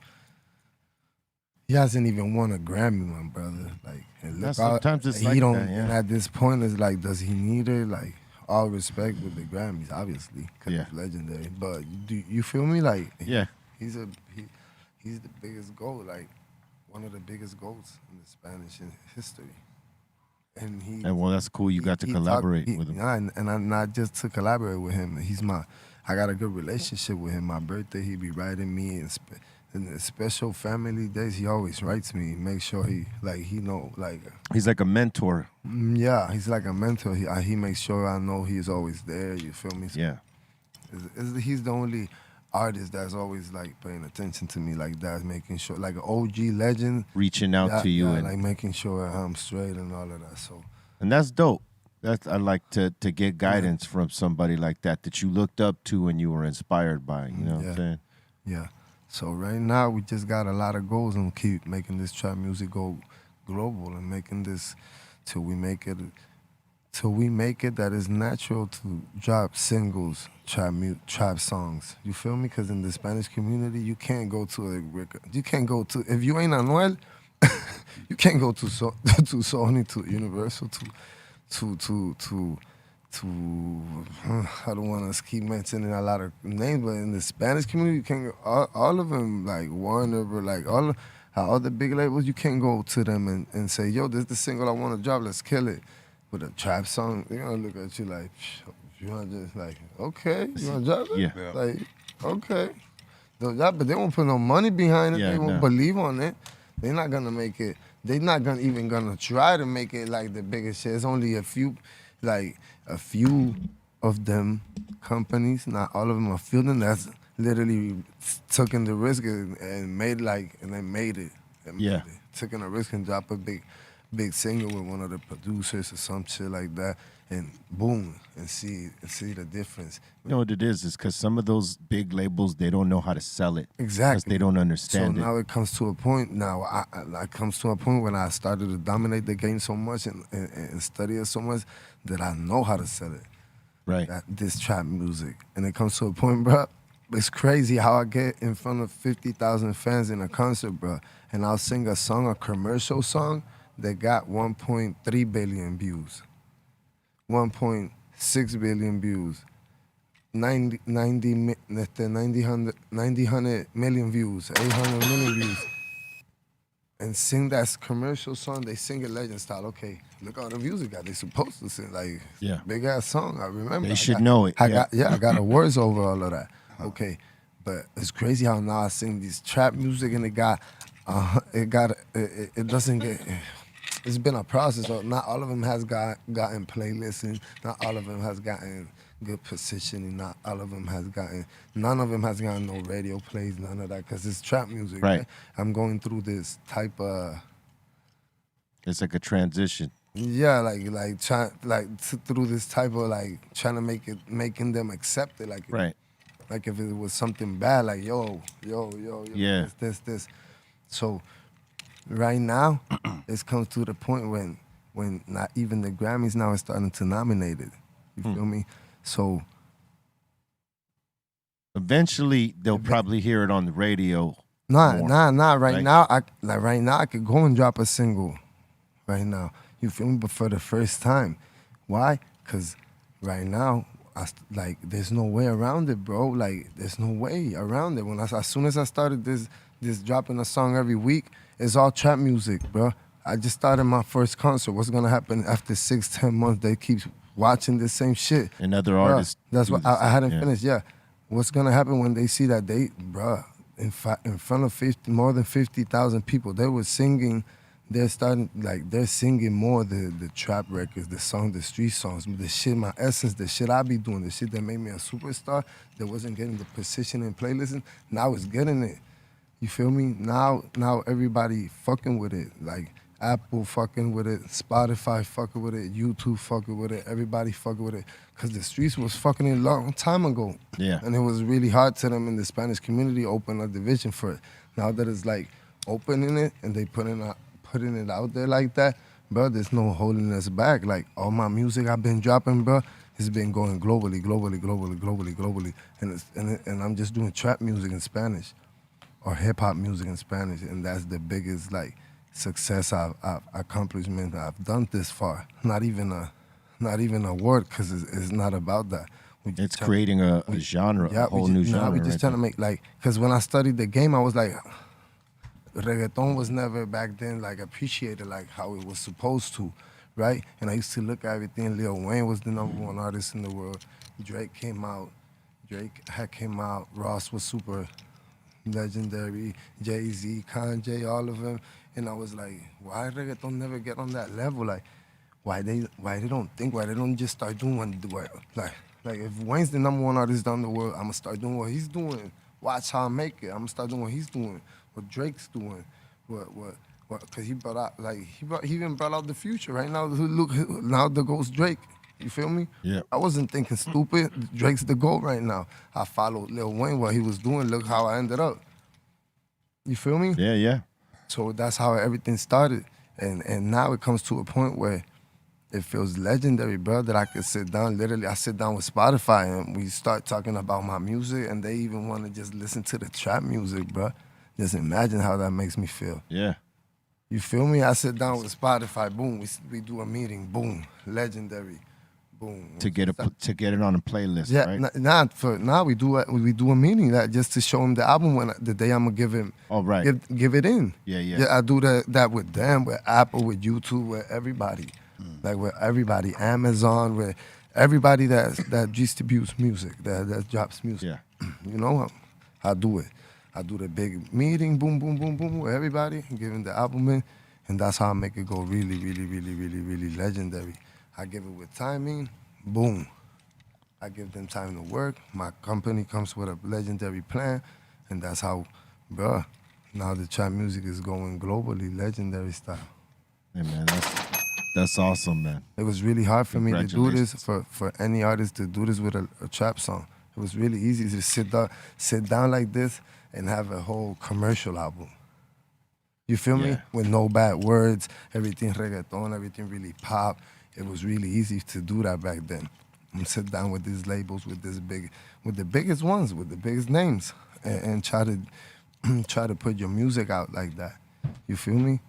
hasn't even won a Grammy, my brother. Like, and look, Sometimes it's he like don't. that, yeah. And at this point, it's like, does he need it? Like, all respect with the Grammys, obviously, because Yeah. it's legendary. But do you feel me? Like, Yeah. he's the biggest GOAT, like one of the biggest GOATs in the Spanish history. And well, that's cool. You got to collaborate with him. Yeah, and I not just to collaborate with him. I got a good relationship with him. My birthday, he be writing me, and in the special family days, he always writes me. Make sure he know, like. He's like a mentor. Yeah, he's like a mentor. He makes sure I know he's always there. You feel me? So Yeah. he's the only artist that's always like paying attention to me like that, making sure, like an OG legend. Reaching out to you. Yeah, and like making sure I'm straight and all of that. So. And that's dope. I like to get guidance from somebody like that you looked up to and you were inspired by. You know what I'm saying? Yeah. So right now we just got a lot of goals and keep making this trap music go global and making this till we make it that it's natural to drop singles, trap songs. You feel me? Because in the Spanish community, you can't go to a Rican. You can't go to, if you ain't Anuel, you can't go to Sony, to Universal, to I don't want to keep mentioning a lot of names, but in the Spanish community, you can't go, all of them, like Warner, but like all the big labels, you can't go to them and say, yo, this is the single I want to drop, let's kill it. With a trap song, they're gonna look at you like, you want to just like, okay, you want to drop it? Yeah. Like, okay. They'll drop it. They won't put no money behind it. Yeah, They won't no. believe on it. They're not gonna make it. They're not even gonna try to make it like the biggest shit. It's only a few of them companies, not all of them, a few of them that's literally taking the risk and made they made it. Yeah. Taking a risk and drop a big single with one of the producers or some shit like that, and boom, and see the difference. You know what it is because some of those big labels, they don't know how to sell it. Exactly. Because they don't understand so it. now it comes to a point. Now I comes to a point when I started to dominate the game so much and study it so much that I know how to sell it. Right. This trap music, and it comes to a point, bro. It's crazy how I get in front of 50,000 fans in a concert, bro, and I'll sing a commercial song that got 1.3 billion views, 1.6 billion views, 90 million views, 800 million views. And sing that commercial song, they sing it legend style. Okay, look all the views it got. They supposed to sing, like, Yeah. big ass song. I remember. They should know it. I got awards over all of that. Okay, but it's crazy how now I sing these trap music and it doesn't get. It's been a process. So not all of them has gotten playlists, and not all of them has gotten good positioning. Not all of them has gotten. None of them has gotten no radio plays. None of that, because it's trap music. Right. I'm going through this type of. It's like a transition. Yeah, through this type of trying to making them accept it, Right. Like if it was something bad, like yo, Yeah. this. So right now, it's come to the point when not even the Grammys now are starting to nominate it. You feel me? So eventually they'll probably hear it on the radio. Nah. Right right? now, I could go and drop a single. Right now, you feel me? But for the first time, why? Cause right now, there's no way around it, bro. Like, there's no way around it. As soon as I started this dropping a song every week, it's all trap music, bro. I just started my first concert. What's gonna happen after 6-10 months? They keep watching the same shit. And other Bruh, artists. That's do what the I hadn't same, yeah. finished. Yeah, what's gonna happen when they see that in front of more than 50,000 people, they were singing. They're singing more the trap records, the street songs, the shit, my essence, the shit I be doing, the shit that made me a superstar. That wasn't getting the position in playlists. Now it's getting it. You feel me? Now everybody fucking with it. Like Apple fucking with it, Spotify fucking with it, YouTube fucking with it, everybody fucking with it. Cause the streets was fucking it a long time ago. Yeah. And it was really hard to them in the Spanish community open a division for it. Now that it's like opening it and they putting it out there like that, bro, there's no holding us back. Like all my music I've been dropping, bro, it's been going globally. And I'm just doing trap music in Spanish or hip hop music in Spanish. And that's the biggest success accomplishment I've done this far. Not even a word, because it's not about that. It's creating a genre, a whole new genre. We just trying to make because when I studied the game, I was like, reggaeton was never back then appreciated like how it was supposed to, right? And I used to look at everything. Lil Wayne was the #1 artist in the world. Drake came out. Ross was super legendary. Jay-Z, Kanye, all of them. And I was like, why reggaeton never get on that level? Like, why they don't just start doing like if Wayne's the #1 artist down the world, I'm gonna start doing what he's doing. Watch how I make it. I'm gonna start doing what he's doing, what Drake's doing, what because he brought out he even brought out the Future. Right now, look, now the GOAT's Drake. You feel me? Yeah. I wasn't thinking stupid. Drake's the GOAT right now. I followed Lil Wayne, what he was doing. Look how I ended up. You feel me? Yeah. So that's how everything started. And now it comes to a point where it feels legendary, bro, that I could sit down. Literally, I sit down with Spotify and we start talking about my music, and they even want to just listen to the trap music, bro. Just imagine how that makes me feel. Yeah. You feel me? I sit down with Spotify, boom, we do a meeting, boom, legendary, boom. To get it on a playlist, Yeah, right? now we do a meeting that just to show him the album when the day I'm gonna give him. Oh, right. Give it in. Yeah. I do that with them, with Apple, with YouTube, with everybody, like with everybody, Amazon, with everybody that distributes music, that drops music. Yeah. You know, I do it. I do the big meeting, boom, boom, boom, boom, with everybody, and giving the album in, and that's how I make it go really, really, really, really, really legendary. I give it with timing, boom. I give them time to work. My company comes with a legendary plan, and that's how, bruh, now the trap music is going globally, legendary style. Hey, man, that's awesome, man. It was really hard for me to do this, Congratulations. for any artist to do this with a trap song. It was really easy to sit down like this and have a whole commercial album. You feel me? Yeah. With no bad words, everything reggaeton, everything really pop. It was really easy to do that back then. And sit down with these labels, with the biggest ones, with the biggest names, and try to put your music out like that. You feel me?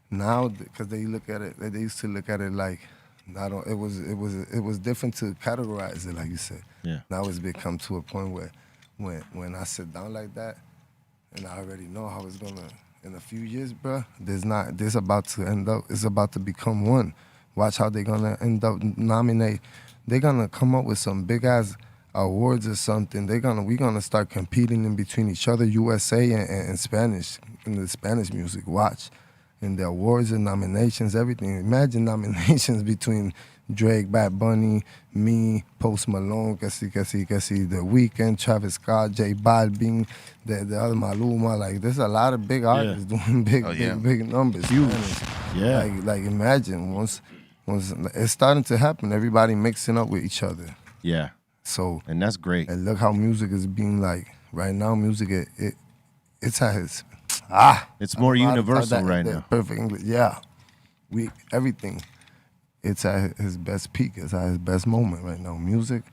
Now, because they used to look at it like, it was different to categorize it, like you said. Yeah. Now it's become to a point where when I sit down like that, and I already know how it's gonna, in a few years, bro, this about to end up, it's about to become one. Watch how they're gonna end up nominate. They're gonna come up with some big ass awards or something. We're gonna start competing in between each other, USA and Spanish, in the Spanish music. Watch. In the awards and nominations, everything. Imagine nominations between Drake, Bad Bunny, me, Post Malone, The Weeknd, Travis Scott, J Balvin, the other Maluma. Like, there's a lot of big artists doing big numbers. Huge. Yeah. Like imagine once it's starting to happen, everybody mixing up with each other. Yeah. So, and that's great. And look how music is being like right now. Music it's at its it's more universal right now. Perfect English. Yeah. Everything. It's at his best peak. It's at his best moment right now. Music.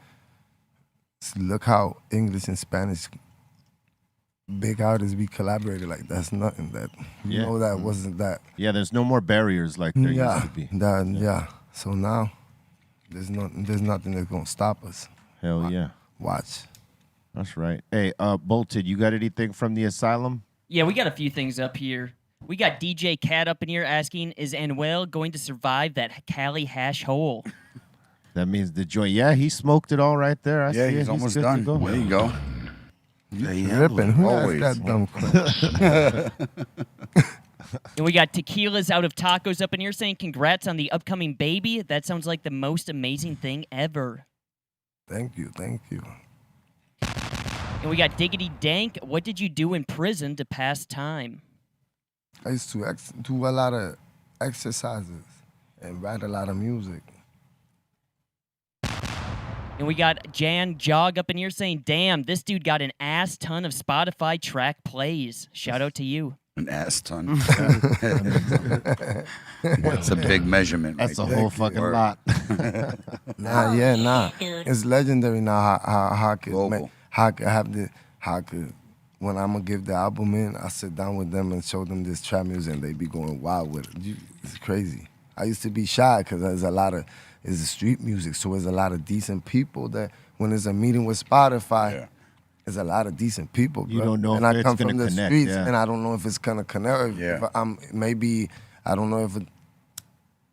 Look how English and Spanish big artists we collaborated. Like, that's nothing. That you know that wasn't that. Yeah, there's no more barriers like there used to be. So now there's nothing that's gonna stop us. Hell yeah. Watch. That's right. Hey, Bolted, you got anything from the Asylum? Yeah, we got a few things up here. We got DJ Cat up in here asking, is Anuel going to survive that Cali hash hole? That means the joint. Yeah, he smoked it all right there. He's almost good to done. go. There you go. Ripping. Who Always. asked that dumb question? And we got Tequilas Out of Tacos up in here saying, congrats on the upcoming baby. That sounds like the most amazing thing ever. Thank you. And we got Diggity Dank. What did you do in prison to pass time? I used to do a lot of exercises and write a lot of music. And we got Jan Jog up in here saying, damn, this dude got an ass ton of Spotify track plays. Shout out to you. An ass ton. That's a big measurement. That's right a there. whole fucking Word. lot. Nah. It's legendary now how I could Global. when I'm gonna give the album in, I sit down with them and show them this trap music and they be going wild with it. It's crazy. I used to be shy because it's street music, so there's a lot of decent people that when there's a meeting with Spotify, there's a lot of decent people, bro. You don't know and if I it's come gonna from the connect, streets, yeah. and I don't know if it's gonna connect. If I don't know if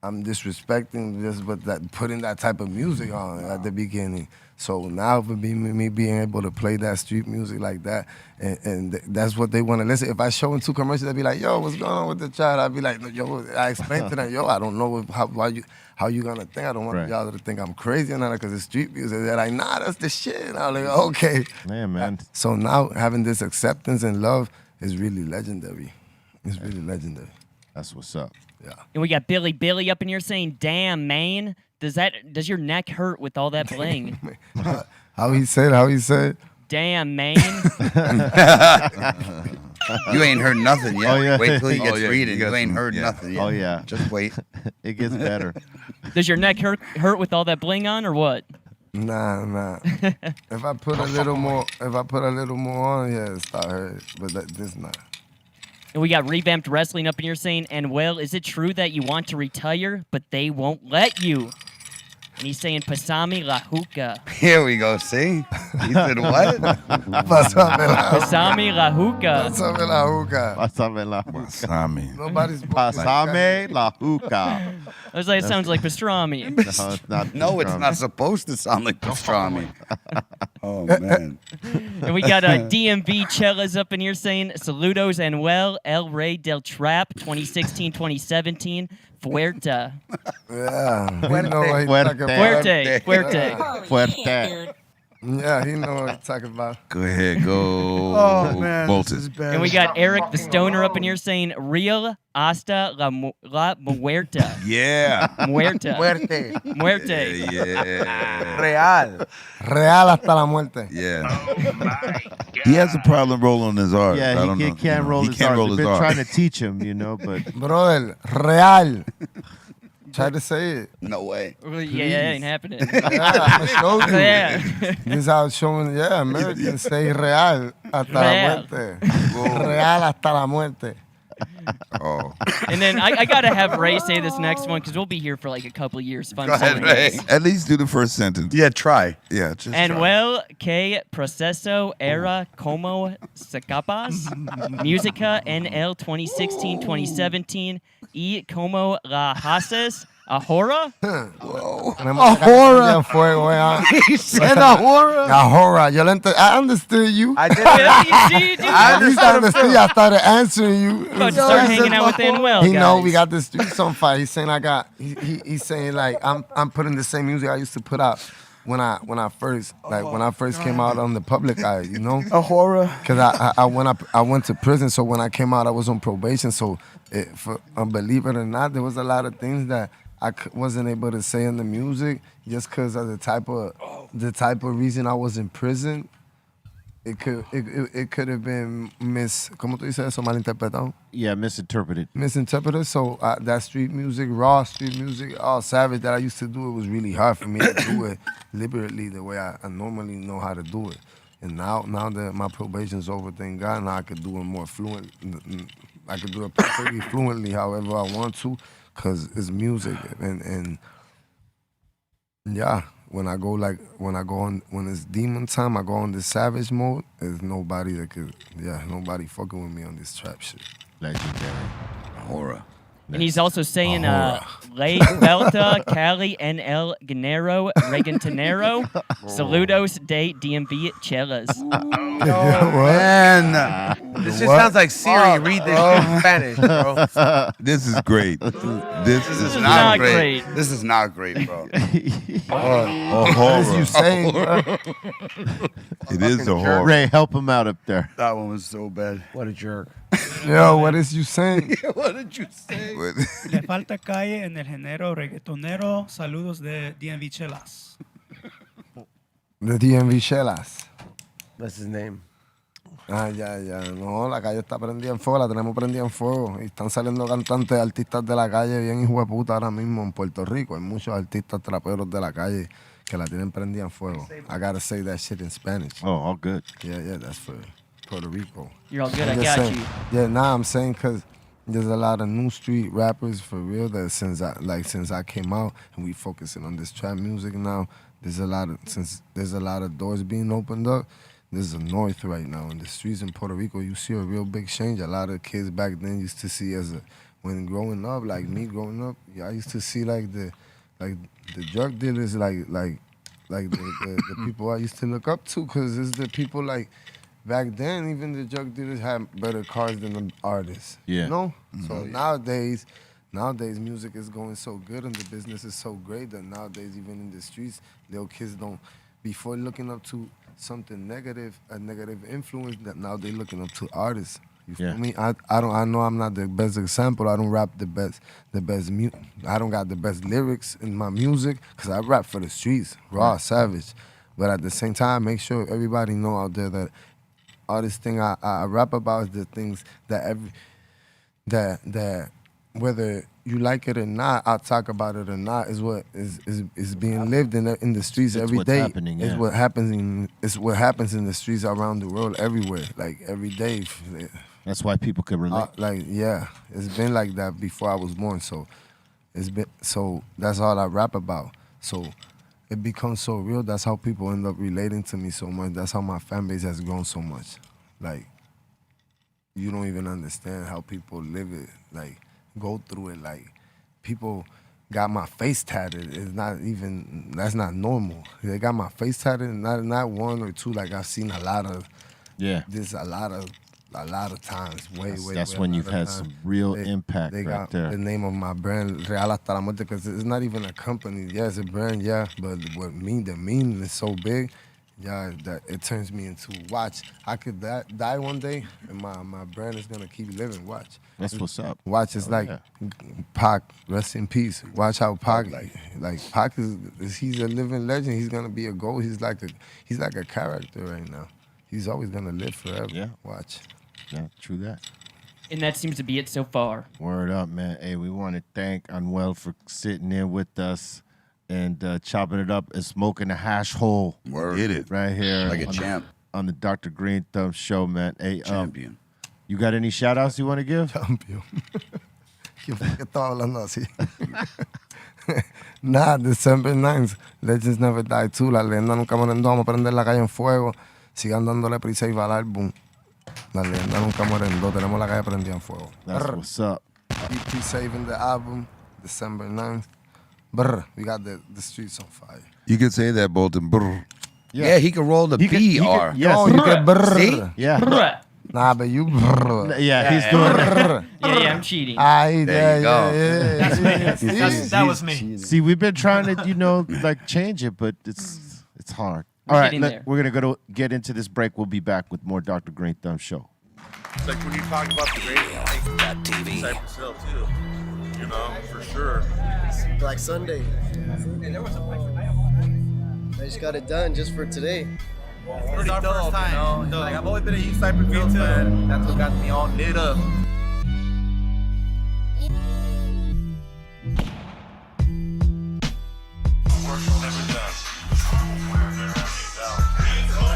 I'm disrespecting this, but putting that type of music on at the beginning. So now for me being able to play that street music like that, and that's what they want to listen. If I show in two commercials, they'd be like, "Yo, what's going on with the child?" I'd be like, "Yo," I explain to them, "Yo, I don't know how you gonna think. I don't want y'all to think I'm crazy or not because it's street music." They're like, "Nah, that's the shit." And I'm like, "Okay." Yeah, man. So now having this acceptance and love is really legendary. It's really legendary. That's what's up. Yeah. And we got Billy up in here saying, damn, man, does your neck hurt with all that bling? How he said? Damn, man. You ain't heard nothing yet. Oh, yeah. Wait till he Oh, gets yeah, reading. you You got ain't some- heard yeah. nothing yet. Oh, yeah. Just wait. It gets better. Does your neck hurt with all that bling on, or what? Nah. If I put a little more on, yeah, it start hurt. But this not. And we got revamped wrestling up in here saying, Anuel, is it true that you want to retire, but they won't let you? And he's saying, Pasami la hookah. Here we go. See? He said what? Pásame la Pasami la hookah. Pásame la hookah. Pásame la Pasami. Nobody's Pasame la hookah. I was like, it sounds like pastrami. No, it's not. No, it's not supposed to sound like pastrami. Oh, man. And we got DMV Chelas up in here saying, Saludos Anuel, El Rey del Trap, 2016-2017, Puerto. Yeah. He know what he's Fuerte. talking about. Fuerte. Fuerte. Yeah, he know what he's talking about. Go ahead, go. Oh man, this Bolton. is bad. And we got Eric the Stoner up in here saying, Real hasta la muerta. Yeah. Muerta. Muerte. Muerte. Yeah. Real. Real hasta la muerte. Yeah. He has a problem rolling his R. Yeah, I don't he know. can't roll He his can't R. roll They've his been R. trying to teach him, but Brother, real. Try to say it. No way. Yeah, it ain't happening. Yeah, I'm show you. Yeah. This is how it's showing, yeah, Americans say real hasta la Real. muerte. Real hasta la muerte. Oh. And then I got to have Ray say this next one because we'll be here for like a couple of years. If I'm Go ahead, saying Ray. this. At least do the first sentence. Yeah, try. Yeah, just Anuel que proceso era como secapas, música en el 2016-2017 y como la haces ahora. Ahora. Fuego, He said ahora. Ahora. I understood you. I did. Yeah, you see, dude. At least I understood you. I started answering you. About to start hanging out with Anuel, He know guys. we got the streets on fire. He's saying he's saying like I'm putting the same music I used to put out when I first came out on the public eye, you know? A horror. Cause I went to prison, so when I came out I was on probation. So believe it or not, there was a lot of things that wasn't able to say in the music just because of the type of reason I was in prison. It could have been ¿cómo tú dices eso? Malinterpretado. yeah, misinterpreted. Misinterpreted. So that street music, raw street music, all savage that I used to do, it was really hard for me to do it liberally the way I normally know how to do it. And now that my probation's over, thank God, now I could do it more fluent. I could do it pretty fluently however I want to, cause it's music and yeah. When it's demon time, I go on this savage mode. There's nobody nobody fucking with me on this trap shit. Legendary. Horror. And he's also saying, Ley Belta, Cali, NL, Ganero, Regentanero, Saludos de DMV Chelas. Man. This just sounds like Siri. Read this shit in Spanish, bro. This is great. This is not Not great. great. This is not great, bro. a What horror. is you saying, bro? It is a horror. Ray, help him out up there. That one was so bad. What a jerk. Yo, what is you saying? What did you say? Le falta calle en el género reggaetonero. Saludos de DMV Chelas. The DMV Shellas. That's his name. Ah, ya. No, la calle está prendida en fuego, la tenemos prendida en fuego. Y están saliendo cantantes, artistas de la calle bien hijo de puta ahora mismo en Puerto Rico. Hay muchos artistas traperos de la calle que la tienen prendida en fuego. I gotta say that shit in Spanish. Oh, all good. Yeah, that's for Puerto Rico. You're all good, I'm I just got saying. you. Yeah, I'm saying because there's a lot of new street rappers for real that since I came out and we focusing on this trap music now, there's a lot of doors being opened up. There's a north right now in the streets in Puerto Rico. You see a real big change. A lot of kids back then used to see when growing up, like me growing up, I used to see like the drug dealers, like the people I used to look up to, because it's the people like. Back then, even the drug dealers had better cars than the artists. Yeah. You know? So nowadays, music is going so good and the business is so great that nowadays, even in the streets, little kids don't, before looking up to something negative, a negative influence, that now they looking up to artists. You feel me? I know I'm not the best example. I don't rap the best I don't got the best lyrics in my music because I rap for the streets, raw, savage. But at the same time, make sure everybody know out there that all this thing I rap about is the things that that whether you like it or not, I talk about it or not, is what is being lived in the streets every what's day. happening, It's yeah. what happens in the streets around the world everywhere, like every day. That's why people can relate. It's been like that before I was born. So that's all I rap about. So it becomes so real. That's how people end up relating to me so much. That's how my fan base has grown so much. Like, you don't even understand how people live it. Like, go through it. Like, people got my face tatted. That's not normal. They got my face tatted, not one or two. Like, I've seen a lot of times, That's when you've had some real impact they right got there. the name of my brand, Real Hasta la Muerte, because it's not even a company. Yeah, it's a brand, yeah, but the meaning is so big, yeah, that it turns me into, watch, I could die one day, and my brand is going to keep living, watch. That's what's up. Watch, it's like Pac, rest in peace. Watch how Pac, like Pac he's a living legend. He's going to be a GOAT. He's like a character right now. He's always going to live forever. Yeah. Watch. Yeah, true that. And that seems to be it so far. Word up, man. Hey, we want to thank Anuel for sitting in with us and chopping it up and smoking a hash hole. Word. Hit it. Right here. Like a champ. On the Dr. Greenthumb show, man. Hey, Champion. You got any shout outs you want to give? Champion. ¿Qué estaba hablando así? Nah, December 9th, Legends Never Die 2, la leyenda nunca mueren dos, vamos a prender la calle en fuego. Sigan dándole pre-save al álbum. La leyenda nunca mueren dos, tenemos la calle prendida en fuego. That's what's up. Keep pre-saving the album, December 9th. Brr, we got the streets on fire. You could say that, Bolton. Brr. Yeah, he could roll the He could- he could- BR. yes. Oh, you can brr. See? Yeah. Bruh. Nah, but you brr. Yeah, he's doing it. Yeah, I'm cheating. There you go. That was me. See, we've been trying to, like change it, but it's hard. All right, getting there. we're gonna get into this break. We'll be back with more Dr. Greenthumb show. It's like when you talk about the great like Cypress Hill too, you know, for sure. Black Sunday. I just got it done just for today. It's our first time, you know? Like I've always been a huge Cypress Hill fan. That's what got me all lit up.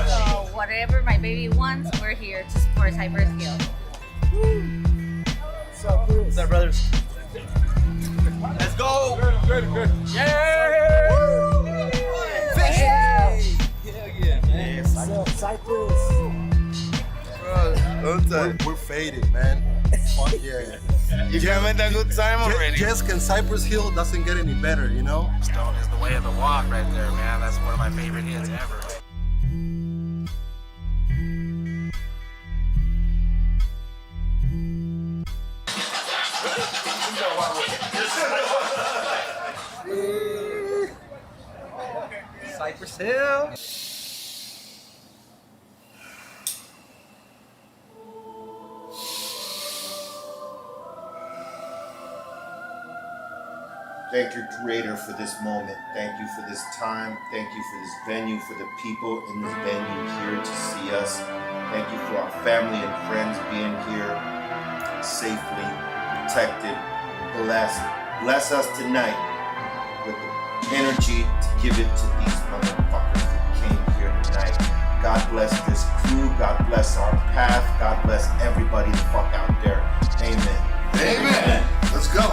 So whatever my baby wants, we're here to support Cypress Hill. What's up, brothers? Let's go! Good. Yeah! Cypress. We're faded, man. Fuck yeah. You can't make that good time already. Jessica and Cypress Hill doesn't get any better, you know? Stone is the way of the walk right there, man. That's one of my favorite hits ever. Cypress Hill. Thank your creator for this moment. Thank you for this time. Thank you for this venue, for the people in this venue here to see us. Thank you for our family and friends being here safely, protected, blessed. Bless us tonight with the energy to give it to these motherfuckers that came here tonight. God bless this crew. God bless our path. God bless everybody the fuck out there. Amen. Amen. Let's go.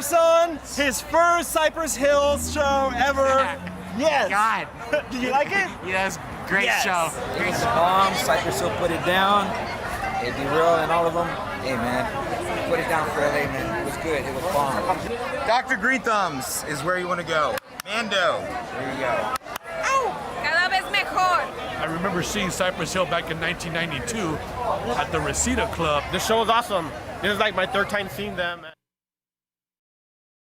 our son his first Cypress Hills show ever. Yes. God. Did you like it? Yes. Great show. Great show. Bomb. Cypress Hill put it down. Hey, B-Real and all of them. Hey, man. Put it down for LA, man. It was good. It was bomb. Dr. Greenthumbs is where you want to go. Mando. There you go. Cada vez mejor. I remember seeing Cypress Hill back in 1992 at the Reseda Club. The show was awesome. This is like my third time seeing them.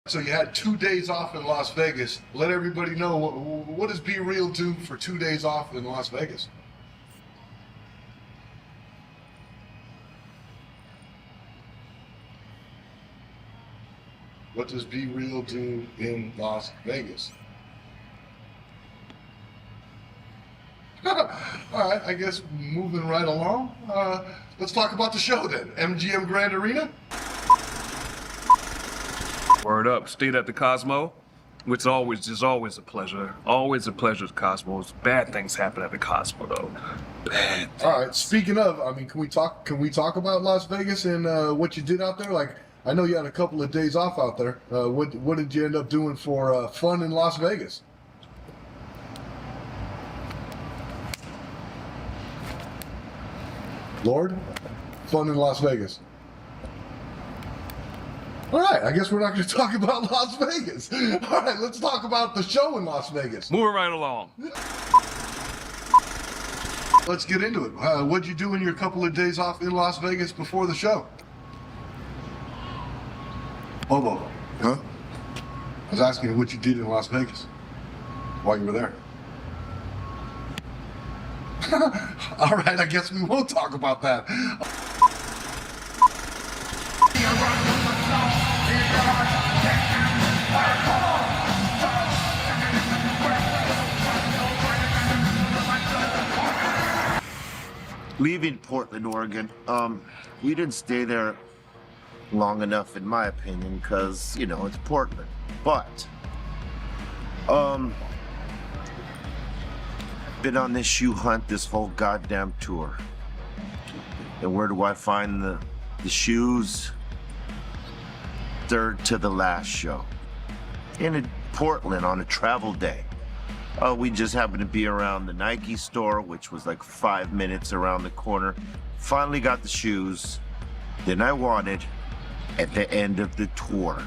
So you had 2 days off in Las Vegas. Let everybody know, what does Be Real do for 2 days off in Las Vegas? What does Be Real do in Las Vegas? All right, I guess moving right along. Let's talk about the show then. MGM Grand Arena. Word up. Stayed at the Cosmo, which is always a pleasure. Always a pleasure, Cosmos. Bad things happen at the Cosmo though. Bad. All right. Speaking of, I mean, can we talk about Las Vegas and what you did out there? Like, I know you had a couple of days off out there. What did you end up doing for fun in Las Vegas? Lord, fun in Las Vegas. All right, I guess we're not going to talk about Las Vegas. All right, let's talk about the show in Las Vegas. Moving right along. Let's get into it. What'd you do in your couple of days off in Las Vegas before the show? Bobo. Huh? I was asking you what you did in Las Vegas while you were there. All right, I guess we won't talk about that. Leaving Portland, Oregon, we didn't stay there long enough, in my opinion, because, you know, it's Portland. But, been on this shoe hunt this whole goddamn tour. And where do I find the shoes? Third to the last show. In Portland on a travel day. We just happened to be around the Nike store, which was like 5 minutes around the corner. Finally got the shoes that I wanted at the end of the tour.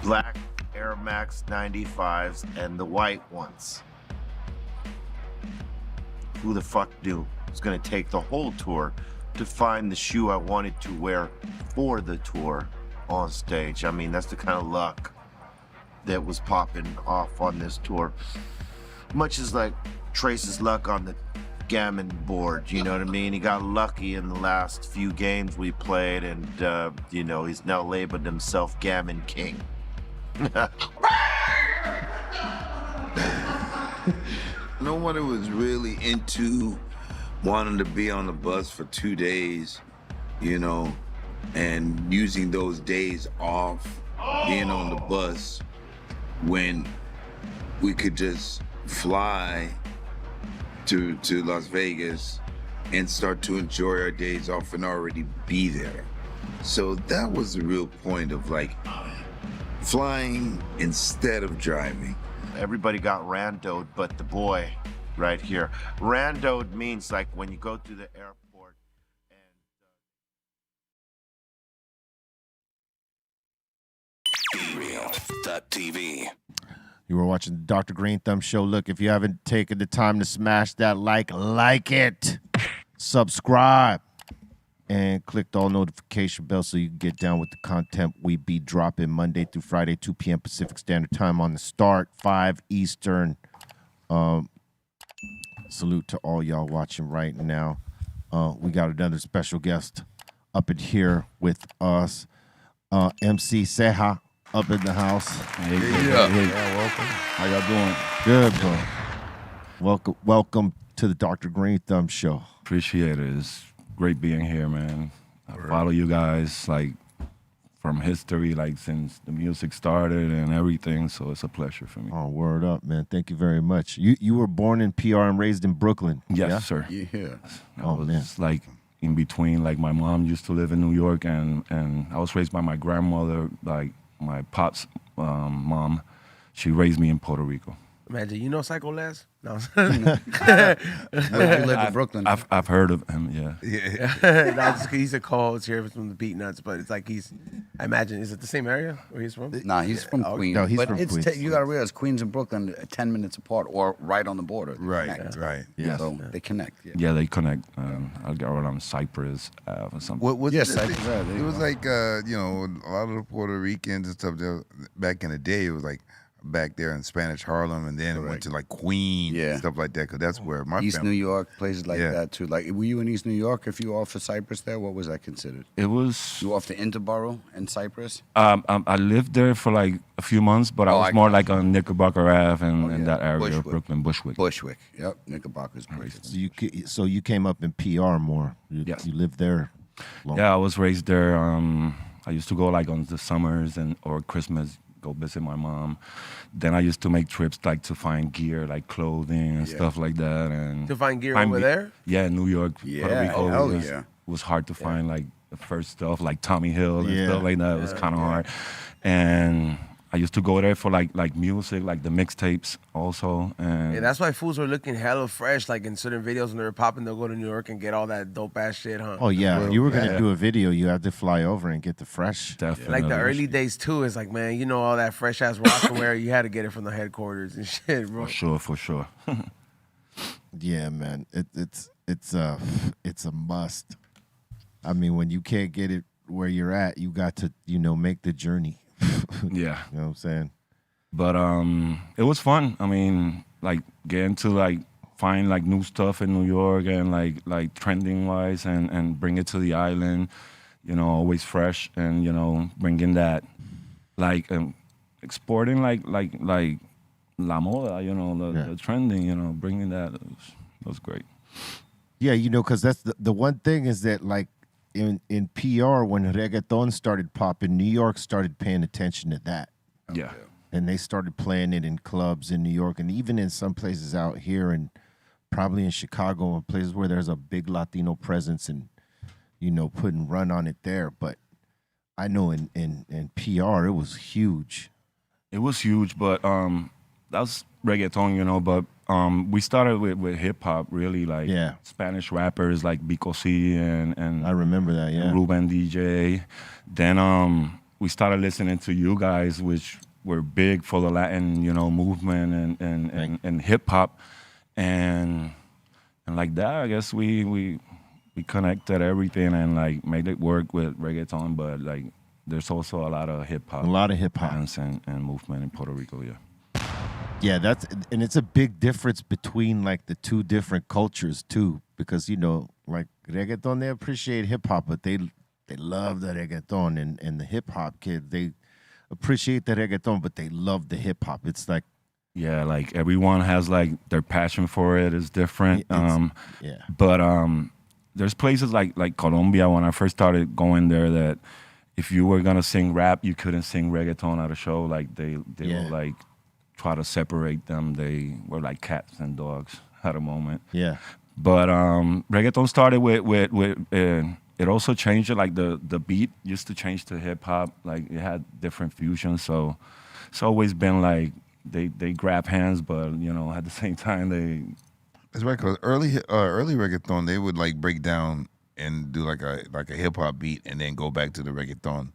Black Air Max 95s and the white ones. Who the fuck knew it was gonna take the whole tour to find the shoe I wanted to wear for the tour on stage? I mean, that's the kind of luck that was popping off on this tour. Much as like Trace's luck on the gammon board, you know what I mean? He got lucky in the last few games we played, and you know, he's now labeled himself Gammon King. No one was really into wanting to be on the bus for 2 days, you know, and using those days off, being on the bus, when we could just fly to Las Vegas and start to enjoy our days off and already be there. So that was the real point of like flying instead of driving. Everybody got randoed, but the boy right here. Randoed means like when you go through the airport and BeReal.tv. You were watching the Dr. Greenthumb show. Look, if you haven't taken the time to smash that like it, subscribe, and click the all notification bell so you can get down with the content we be dropping Monday through Friday, 2 p.m. Pacific Standard Time on the start, 5 Eastern. Salute to all y'all watching right now. We got another special guest up in here with us, MC Ceja. Up in the house. Hey, welcome. How y'all doing? Good, bro. Welcome to the Dr. Greenthumb show. Appreciate it. It's great being here, man. I follow you guys like from history, like since the music started and everything. So it's a pleasure for me. Oh, word up, man. Thank you very much. You were born in PR and raised in Brooklyn. Yes, yeah? sir. Yeah. I was like in between. Like my mom used to live in New York, and I was raised by my grandmother. Like my pop's mom, she raised me in Puerto Rico. Imagine, you know Psycho Les? No. You live in Brooklyn. I've heard of him, yeah. Yeah. He's a co-host here from the Beat Nuts, but it's like I imagine, is it the same area where he's from? Nah, he's from Queens. No, he's but from it's Queens. you got to realize Queens and Brooklyn are 10 minutes apart or right on the border. Right, Connect. right. Yes. So they connect. Yeah. Yeah, they connect. I'll get around Cypress or something. What Yes, it, there it you was go. like you know, a lot of the Puerto Ricans and stuff there, back in the day. It was like back there in Spanish Harlem, and then it went to like Queens and stuff like that, because that's where my East family. New York, places like that too. Like, were you in East New York? If you were off for Cyprus there, what was that considered? It was. You were off to Interborough and Cyprus? I lived there for like a few months, but I was more like on Knickerbocker Ave and that area of Brooklyn, Bushwick. Bushwick, yep. Knickerbocker's great. So you came up in PR more. Yes. You lived there. Yeah, I was raised there. I used to go like on the summers or Christmas, go visit my mom. Then I used to make trips like to find gear, like clothing and stuff like that. And To find gear over there? Yeah, New York, Puerto Rico. hell It was hard to find like the first stuff, like Tommy Hill and stuff like that. It was kind of hard. And I used to go there for like music, like the mixtapes also. And Yeah, that's why fools were looking hella fresh, like in certain videos when they were popping, they'll go to New York and get all that dope ass shit, huh? Oh yeah, if you were gonna do a video, you had to fly over and get the fresh. Definitely. Like the early days too, is like, man, you know all that fresh ass rockaware, you had to get it from the headquarters and shit, bro. For sure. Yeah, man, it's a must. I mean, when you can't get it where you're at, you got to make the journey. Yeah. You know what I'm saying? But it was fun. I mean, like getting to like find like new stuff in New York and like trending wise and bring it to the island, always fresh and bringing that like exporting like la moda, the trending, bringing that was great. Yeah, because that's the one thing is that like in PR when reggaeton started popping, New York started paying attention to that. Yeah. And they started playing it in clubs in New York and even in some places out here and probably in Chicago and places where there's a big Latino presence and, putting run on it there. But I know in PR, it was huge. It was huge, but that's reggaeton, but we started with hip hop, really, like Spanish rappers like Bico C and I remember that, yeah. Ruben DJ. Then we started listening to you guys, which were big for the Latin, movement and hip hop, and like that, I guess we connected everything and like made it work with reggaeton, but like there's also a lot of hip hop, and movement in Puerto Rico, yeah. Yeah, and it's a big difference between like the two different cultures too, because like reggaeton, they appreciate hip hop, but they love the reggaeton, and the hip hop kids, they appreciate the reggaeton, but they love the hip hop. It's like like everyone has like their passion for it is different. But there's places like Colombia when I first started going there that if you were gonna sing rap, you couldn't sing reggaeton at a show. Like they were like try to separate them. They were like cats and dogs at a moment. Yeah. But reggaeton started with it also changed it. Like the beat used to change to hip hop. Like it had different fusions. So it's always been like they grab hands, but at the same time they. That's right. Cause early reggaeton, they would like break down and do like a hip hop beat and then go back to the reggaeton.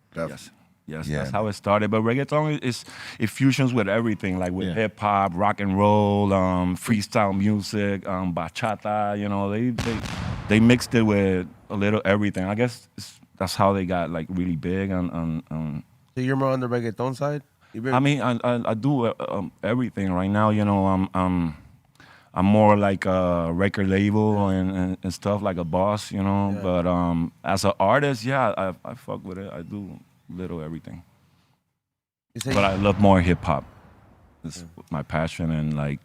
Yes, that's how it started. But reggaeton it fusions with everything, like with hip hop, rock and roll, freestyle music, bachata. They mixed it with a little everything. I guess that's how they got like really big. On So you're more on the reggaeton side? I mean, I do everything right now. I'm more like a record label and stuff, like a boss. But as an artist, I fuck with it. I do little everything. But I love more hip hop. It's my passion and like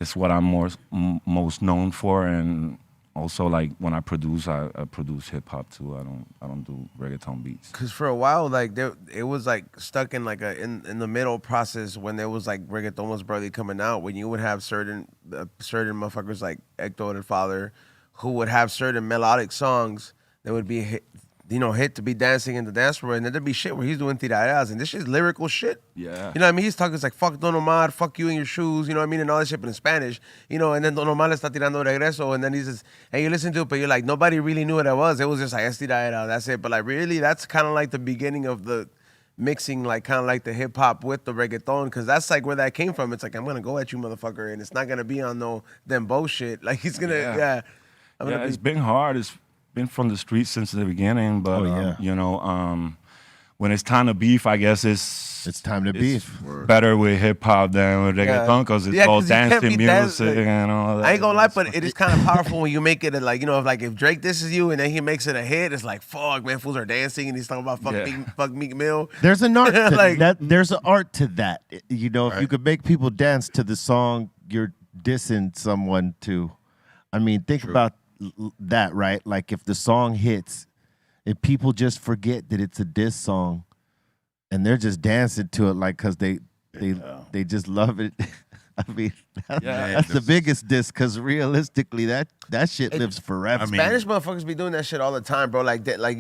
it's what I'm most known for. And also like when I produce, I produce hip hop too. I don't do reggaeton beats. Cause for a while, like it was like stuck in like in the middle process when there was like reggaeton was barely coming out. When you would have certain motherfuckers like Hector and Father, who would have certain melodic songs that would be hit to be dancing in the dance floor, and then there'd be shit where he's doing tiraderas, and this shit's lyrical shit. Yeah. You know what I mean? He's talking, it's like, fuck Don Omar, fuck you and your shoes, you know what I mean? And all that shit, but in Spanish, and then Don Omar le está tirando regreso, and then he says, and you listen to it, but you're like, nobody really knew what it was. It was just like, es tiradera, that's it. But like, really, that's kind of like the beginning of the mixing, like, kind of like the hip hop with the reggaeton, because that's like where that came from. It's like, I'm going to go at you, motherfucker, and it's not going to be on no them bullshit. Like, he's going to, It's been hard. It's been from the streets since the beginning, but when it's time to beef, I guess it's time to beef. Better with hip hop than with reggaeton because it's all dancing music and all that. I ain't gonna lie, but it is kind of powerful when you make it like, if Drake disses you and then he makes it a hit, it's like, fuck, man, fools are dancing and he's talking about fuck Meek Mill. There's an art to that. There's an art to that. If you could make people dance to the song you're dissing someone to, I mean, think about that, right? Like if the song hits, if people just forget that it's a diss song and they're just dancing to it like because they just love it. I mean, that's the biggest diss because realistically that shit lives forever. Spanish motherfuckers be doing that shit all the time, bro. Like that, like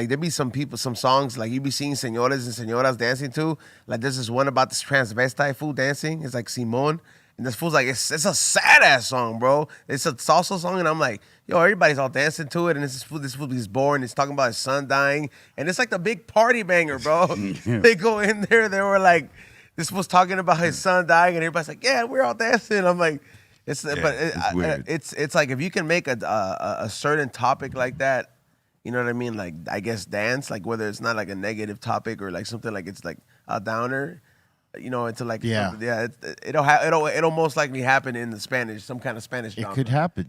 there be some people, some songs like you be seeing señores and señoras dancing to. Like there's this one about this transvestite fool dancing. It's like Simone. And this fool's like, it's a sad ass song, bro. It's a salsa song, and I'm like, yo, everybody's all dancing to it, and this fool is born. He's talking about his son dying, and it's like the big party banger, bro. They go in there, they were like, this fool's talking about his son dying, and everybody's like, yeah, we're all dancing. I'm like, it's weird. It's like if you can make a certain topic like that, you know what I mean? Like I guess dance, like whether it's not like a negative topic or like something like it's like a downer. Into like it'll most likely happen in the Spanish, some kind of Spanish genre. It could happen,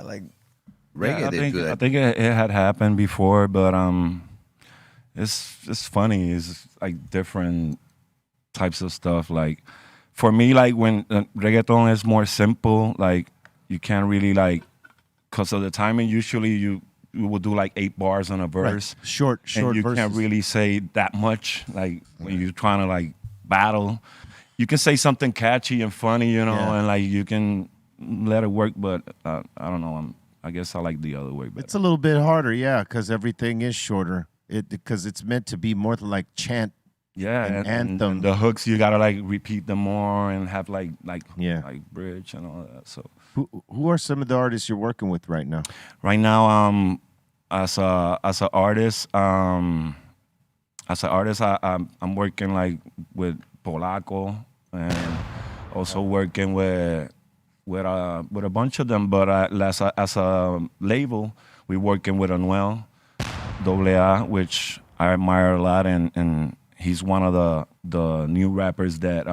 like reggae. I think it had happened before, but it's funny. It's like different types of stuff. Like for me, like when reggaeton is more simple, like you can't really like because of the timing. Usually you will do like 8 bars on a verse, right. short and you verses. can't really say that much. Like when you're trying to like battle, you can say something catchy and funny, and like you can let it work. But I don't know. I guess I like the other way better. It's a little bit harder, because everything is shorter. Because it's meant to be more like chant. And anthem. And the hooks you gotta like repeat them more and have like bridge and all that. So who are some of the artists you're working with right now? Right now, as an artist, I'm working like with Polaco and also working with a bunch of them. But as a label, we're working with Anuel, AA, which I admire a lot, and he's one of the new rappers that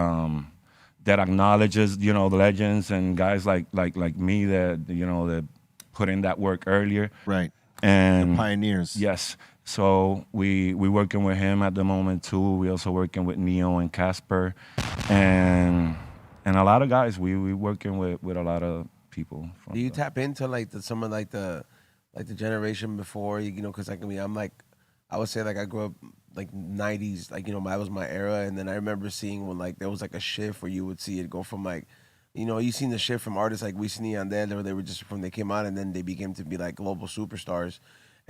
acknowledges the legends and guys like me that that put in that work earlier. Right. And the pioneers. Yes. So we working with him at the moment too. We also working with Neo and Casper, and a lot of guys. We working with a lot of people. Do you tap into like some of like the generation before because I'm like I would say like I grew up like 90s, like that was my era, and then I remember seeing when like there was like a shift where you would see it go from like you seen the shift from artists like Wisin y Yandel, where they were just they came out and then they became to be like global superstars.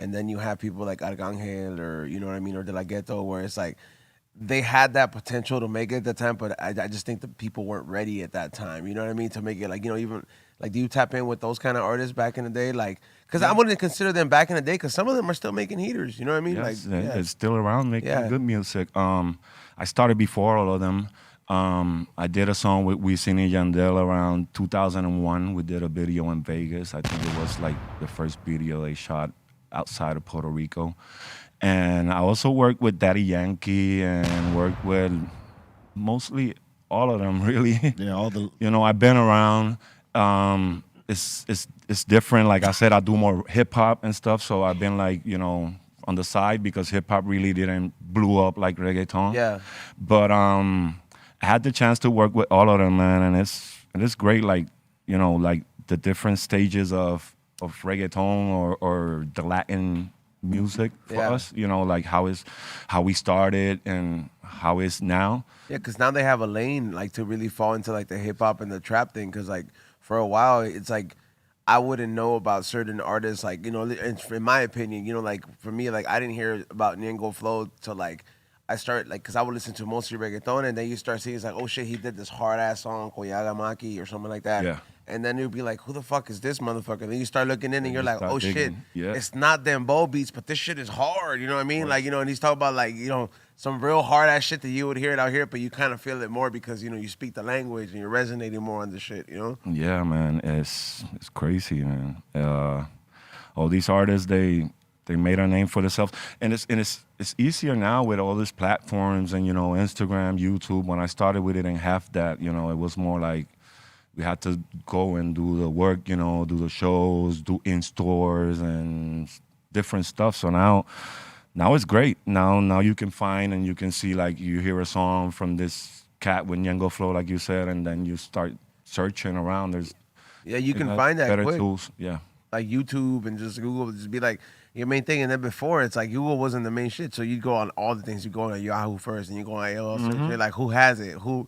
And then you have people like Arcángel or, or De La Ghetto, where it's like they had that potential to make it at that time, but I just think that people weren't ready at that time, you know what I mean, to make it like, even, like, do you tap in with those kind of artists back in the day? Like, because I wouldn't consider them back in the day because some of them are still making heaters, you know what I mean? Yes, like, they're still around making good music. I started before all of them. I did a song with Wisin y Yandel around 2001. We did a video in Vegas. I think it was like the first video they shot outside of Puerto Rico. And I also worked with Daddy Yankee and worked with mostly all of them, really. Yeah, all the... I've been around. It's different. Like I said, I do more hip-hop and stuff, so I've been like, on the side because hip-hop really didn't blew up like reggaeton. Yeah. But I had the chance to work with all of them, man, and it's great, like, like the different stages of reggaeton or the Latin music for us, like how we started and how it's now. Yeah, because now they have a lane like to really fall into like the hip hop and the trap thing. Because like for a while, it's like I wouldn't know about certain artists. Like, you know, in my opinion, you know, like for me, like I didn't hear about Ñengo Flow till like I started, like, because I would listen to mostly reggaeton, and then you start seeing, it's like, oh shit, he did this hard ass song, Koyaga Maki, or something like that. Yeah. And then you'd be like, who the fuck is this motherfucker? And then you start looking in, and you're like, start oh shit, digging. Yeah. it's not them bow beats, but this shit is hard. You know what I mean? Like, you know, and he's talking about, like, you know, some real hard ass shit that you would hear it out here, but you kind of feel it more because, you know, you speak the language and you're resonating more on the shit, you know? Yeah, man, it's crazy, man. All these artists, they made a name for themselves, and it's easier now with all these platforms and, you know, Instagram, YouTube. When I started, we didn't have that. You know, it was more like we had to go and do the work, you know, do the shows, do in stores and different stuff. So now it's great. Now you can find and you can see, like, you hear a song from this cat with Ñengo Flow, like you said, and then you start searching around. You can find that better quick. tools. Yeah. Like YouTube and just Google, just be like your main thing. And then before, it's like Google wasn't the main shit, so you go on all the things. You go on Yahoo first, and you go on AOL search. You're like, who has it? Who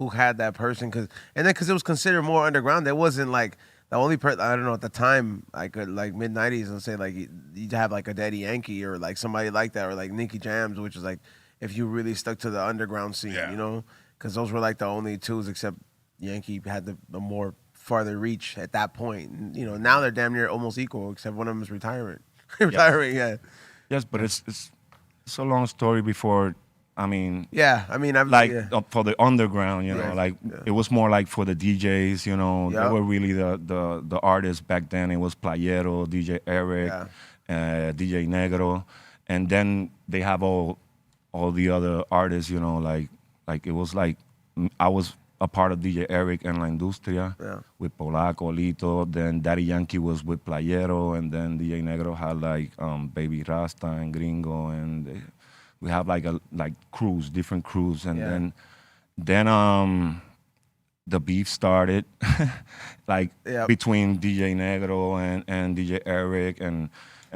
had that person? Because it was considered more underground. There wasn't like the only person, I don't know, at the time, like mid '90s, let's say, like you'd have like a Daddy Yankee or like somebody like that, or like Nicky Jams, which is like if you really stuck to the underground scene, you know, because those were like the only tools, except Yankee had the more farther reach at that point. And, you know, now they're damn near almost equal, except one of them is retiring. Yeah. Yes, but it's a long story before. I mean, for the underground, you know, like it was more like for the DJs, you know, they were really the artists back then. It was Playero, DJ Eric, DJ Negro, and then they have all the other artists, you know, like it was like I was a part of DJ Eric and La Industria with Polaco, Lito. Then Daddy Yankee was with Playero, and then DJ Negro had like Baby Rasta and Gringo, and we have like crews, different crews, and then the beef started, like between DJ Negro and DJ Eric, and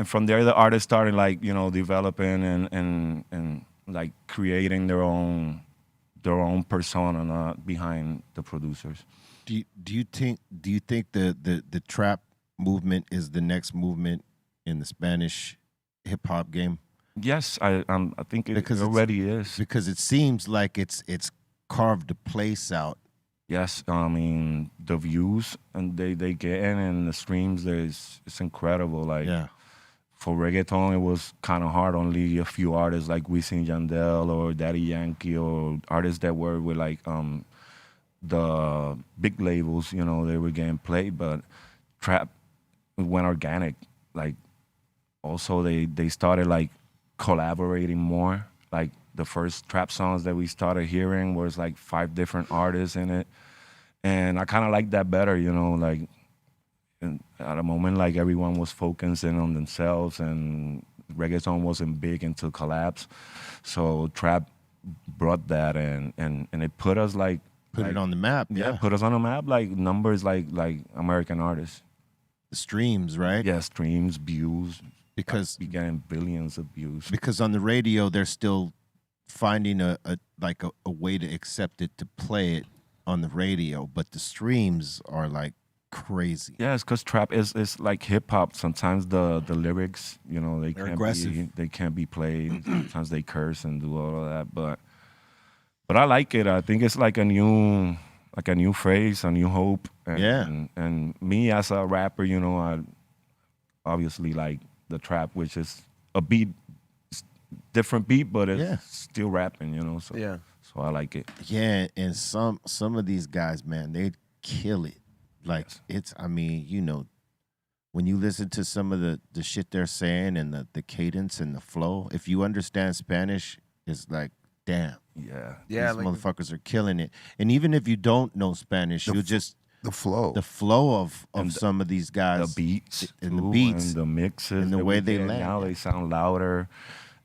from there the artists started like, you know, developing and like creating their own persona behind the producers. Do you think the trap movement is the next movement in the Spanish hip hop game? Yes, I think it already is, because it seems like it's carved a place out. Yes, I mean the views and they get in and the streams, it's incredible. Like for reggaeton, it was kind of hard. Only a few artists like Wisin Yandel or Daddy Yankee or artists that were with like the big labels, you know, they were getting played. But trap went organic. Like also they started like collaborating more. Like the first trap songs that we started hearing was like 5 different artists in it, and I kind of like that better, you know, like. And at a moment, like everyone was focusing on themselves, and reggaeton wasn't big into collabs, so trap brought that, and it put us like it on the map. Yeah, put us on the map, like numbers, like American artists. The streams, right? Yeah, streams, views. Because we getting billions of views. Because on the radio, they're still finding a way to accept it, to play it on the radio, but the streams are like crazy. Yeah, it's because trap is like hip hop. Sometimes the lyrics, you know, they can't be played. Sometimes they curse and do all of that. But I like it. I think it's like a new phase, a new hope. And me as a rapper, you know, I obviously like the trap, which is a different beat, but it's still rapping, you know. So so I like it. Yeah, and some of these guys, man, they kill it. Like it's, I mean, you know, when you listen to some of the shit they're saying and the cadence and the flow, if you understand Spanish, it's like, damn. Yeah. These motherfuckers are killing it. And even if you don't know Spanish, you'll just the flow of some of these guys, the beats and the beats and the mixes and the way they land. Now they sound louder,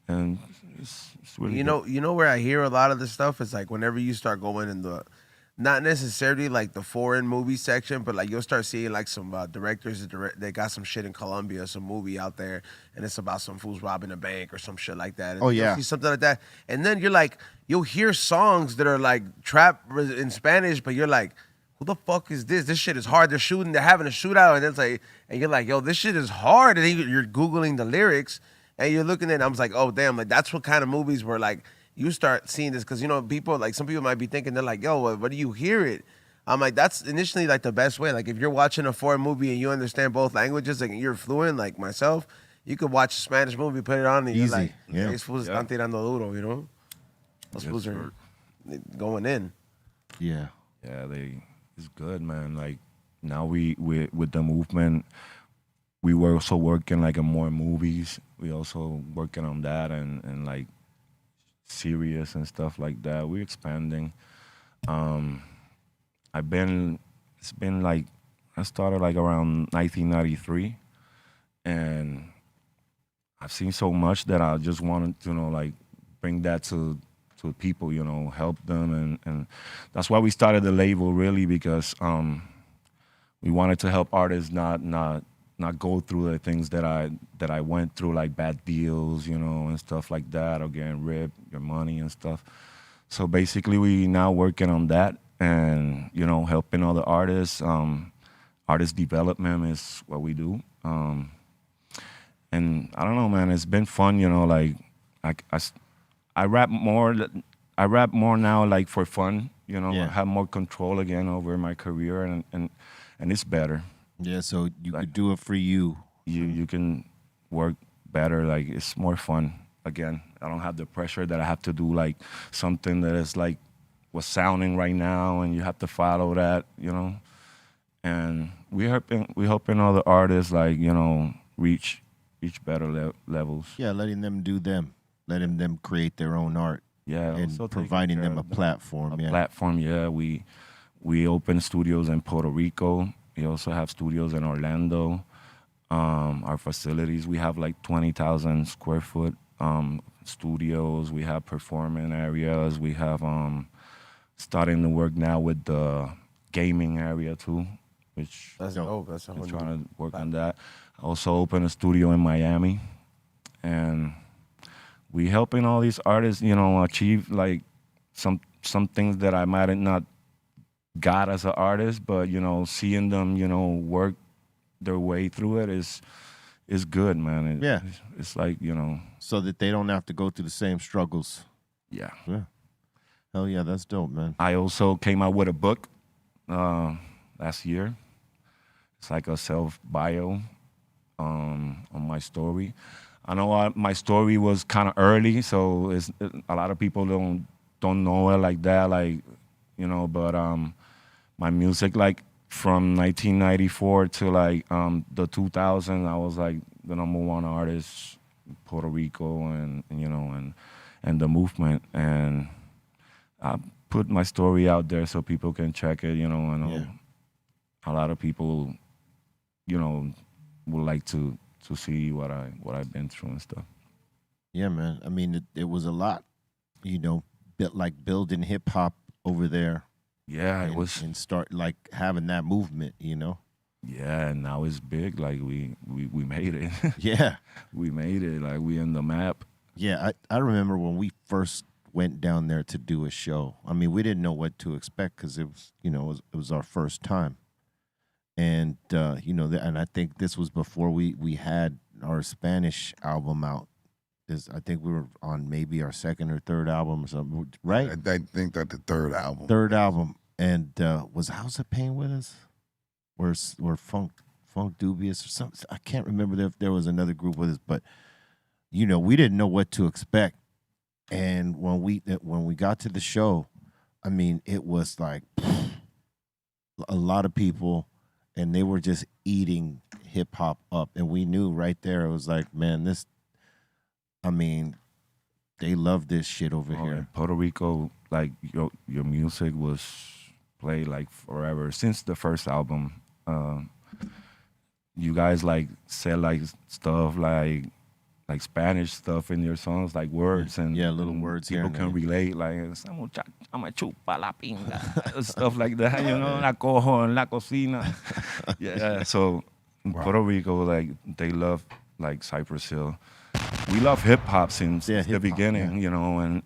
and it's really good. You know where I hear a lot of this stuff is like whenever you start going in the, not necessarily like the foreign movie section, but like you'll start seeing like some directors they got some shit in Colombia, some movie out there, and it's about some fools robbing a bank or some shit like that. And you'll see something like that, and then you'll hear songs that are like trap in Spanish, but you're like, who who the fuck is this? This shit is hard. They're having a shootout, and it's like, and you're like, yo, this shit is hard. And then you're Googling the lyrics, and you're looking at it, and I was like, oh, damn, like, that's what kind of movies where, like, you start seeing this, because, you know, people, like, some people might be thinking, they're like, yo, what do you hear it? I'm like, that's initially, like, the best way. Like, if you're watching a foreign movie and you understand both languages, like, you're fluent, like myself, you could watch a Spanish movie, put it on, and you're like, these fools están tirando duro, you know? Those fools are going in. Yeah, it's good, man. Like now we with the movement, we were also working like on more movies. We also working on that and like series and stuff like that. We're expanding. It's been like I started like around 1993, and I've seen so much that I just wanted to like bring that to people, help them, and that's why we started the label, really, because we wanted to help artists not go through the things that I went through, like bad deals, and stuff like that, or getting ripped, your money and stuff. So basically, we now working on that, and helping other artists. Artist development is what we do, and I don't know, man. It's been fun, like I rap more. I rap more now, like for fun. I have more control again over my career, and it's better. Yeah, so you could do it for you. You can work better. Like it's more fun again. I don't have the pressure that I have to do like something that is like what's sounding right now, and you have to follow that. And we helping other artists like reach better levels. Yeah, letting them do them. Letting them create their own art, and providing them a platform. Platform, yeah. We open studios in Puerto Rico. We also have studios in Orlando. Our facilities, we have like 20,000 square foot studios. We have performing areas. We have starting to work now with the gaming area too, which that's dope. That's we're trying to work on that. I also opened a studio in Miami, and we helping all these artists, achieve like some things that I might have not got as an artist, but seeing them, work their way through it is good, man. It's like so that they don't have to go through the same struggles. Yeah. Hell yeah, that's dope, man. I also came out with a book last year. It's like a self bio on my story. I know my story was kind of early, so a lot of people don't know it like that, but my music, like from 1994 to like the 2000s, I was like the #1 artist in Puerto Rico and the movement, and I put my story out there so people can check it. I know a lot of people, would like to see what I've been through and stuff. Yeah, man. I mean, it was a lot, building hip hop over there. Yeah, it was, and start like having that movement. Yeah, and now it's big. Like we made it. Yeah, we made it. Like we in the map. Yeah, I remember when we first went down there to do a show. I mean, we didn't know what to expect because it was, it was our first time. And, and I think this was before we had our Spanish album out. I think we were on maybe our second or third album or something, right? I think that's the third album. Third album. And was House of Pain with us? Or Funk Dubious or something? I can't remember if there was another group with us, but, we didn't know what to expect. And when we got to the show, I mean, it was like a lot of people, and they were just eating hip hop up, and we knew right there. It was like, man, they love this shit over here. In Puerto Rico, like your music was played like forever since the first album. You guys like said like stuff like Spanish stuff in your songs, like words and little words. People can relate, like I'm a chupa la pinga, stuff like that. La cojo en la cocina. Yeah. So in Puerto Rico, like they love like Cypress Hill. We love hip hop since the beginning,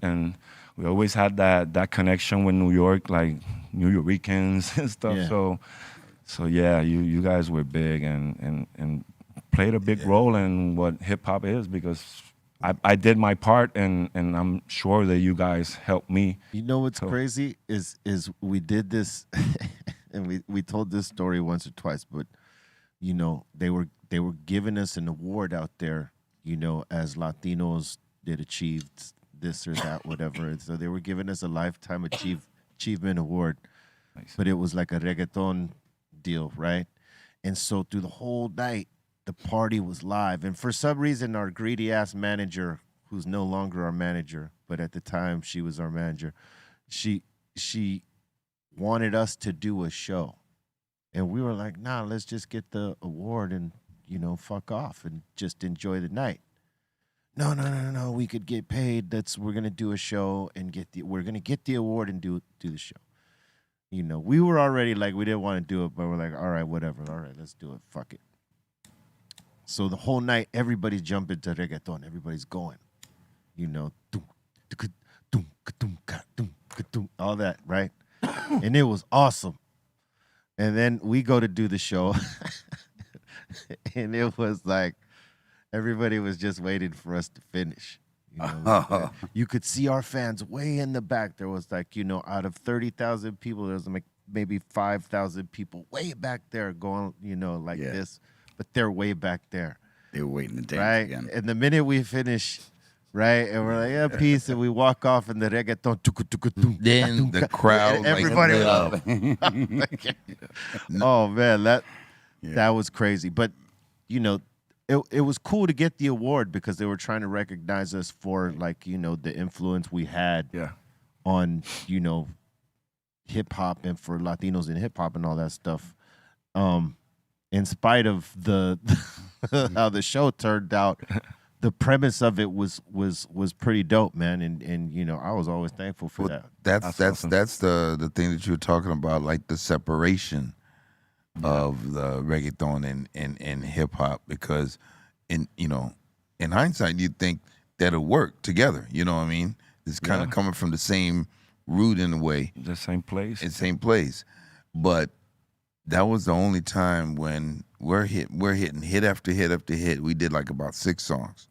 and we always had that connection with New York. Like New Yorkers and stuff. Yeah. So yeah, you guys were big and played a big role in what hip hop is because I did my part and I'm sure that you guys helped me. You know what's crazy is we did this and we told this story once or twice, but you know, they were giving us an award out there, you know, as Latinos that achieved this or that, whatever. And so they were giving us a lifetime achievement award. Nice. But it was like a reggaeton deal, right? And so through the whole night, the party was live. And for some reason, our greedy ass manager, who's no longer our manager, but at the time she was our manager, she wanted us to do a show. And we were like, nah, let's just get the award and, you know, fuck off and just enjoy the night. No, we could get paid. We're gonna do a show and we're gonna get the award and do the show. You know, we were already like, we didn't want to do it, but we're like, all right, whatever. All right, let's do it. Fuck it. So the whole night, everybody's jumping to reggaeton. Everybody's going, you know, all that, right? And it was awesome. And then we go to do the show, and it was like everybody was just waiting for us to finish. You know, you could see our fans way in the back. There was like, you know, out of 30,000 people, there was like maybe 5,000 people way back there going, you know, like this. But they're way back there. They were waiting to dance right? again. And the minute we finish, right, and we're like, yeah, peace, and we walk off, and the reggaeton, then the crowd, everybody, like, oh man, that was crazy. But you know, it was cool to get the award because they were trying to recognize us for, like, you know, the influence we had on, you know, hip hop and for Latinos in hip hop and all that stuff. In spite of the how the show turned out, the premise of it was pretty dope, man. And you know, I was always thankful for that. That's awesome. That's the thing that you were talking about, like the separation of the reggaeton and hip hop, because in hindsight you'd think that'll work together. You know what I mean? It's kind of coming from the same root in a way. The same place. The same place. But that was the only time when we're hitting hit after hit after hit. We did like about 6 songs.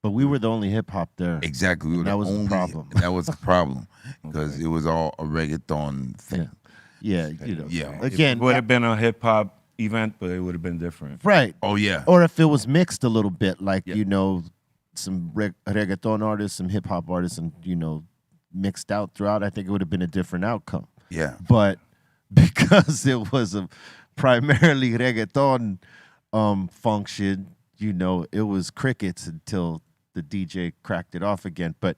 But we were the only hip hop there. Exactly. That was the problem. That was the problem because it was all a reggaeton thing. Yeah, you know. Yeah. Again, it would have been a hip hop event, but it would have been different. Right. Oh yeah. Or if it was mixed a little bit, like you know, some reggaeton artists, some hip hop artists, and you know, mixed out throughout, I think it would have been a different outcome. Yeah. But because it was a primarily reggaeton function, you know, it was crickets until the DJ cracked it off again. But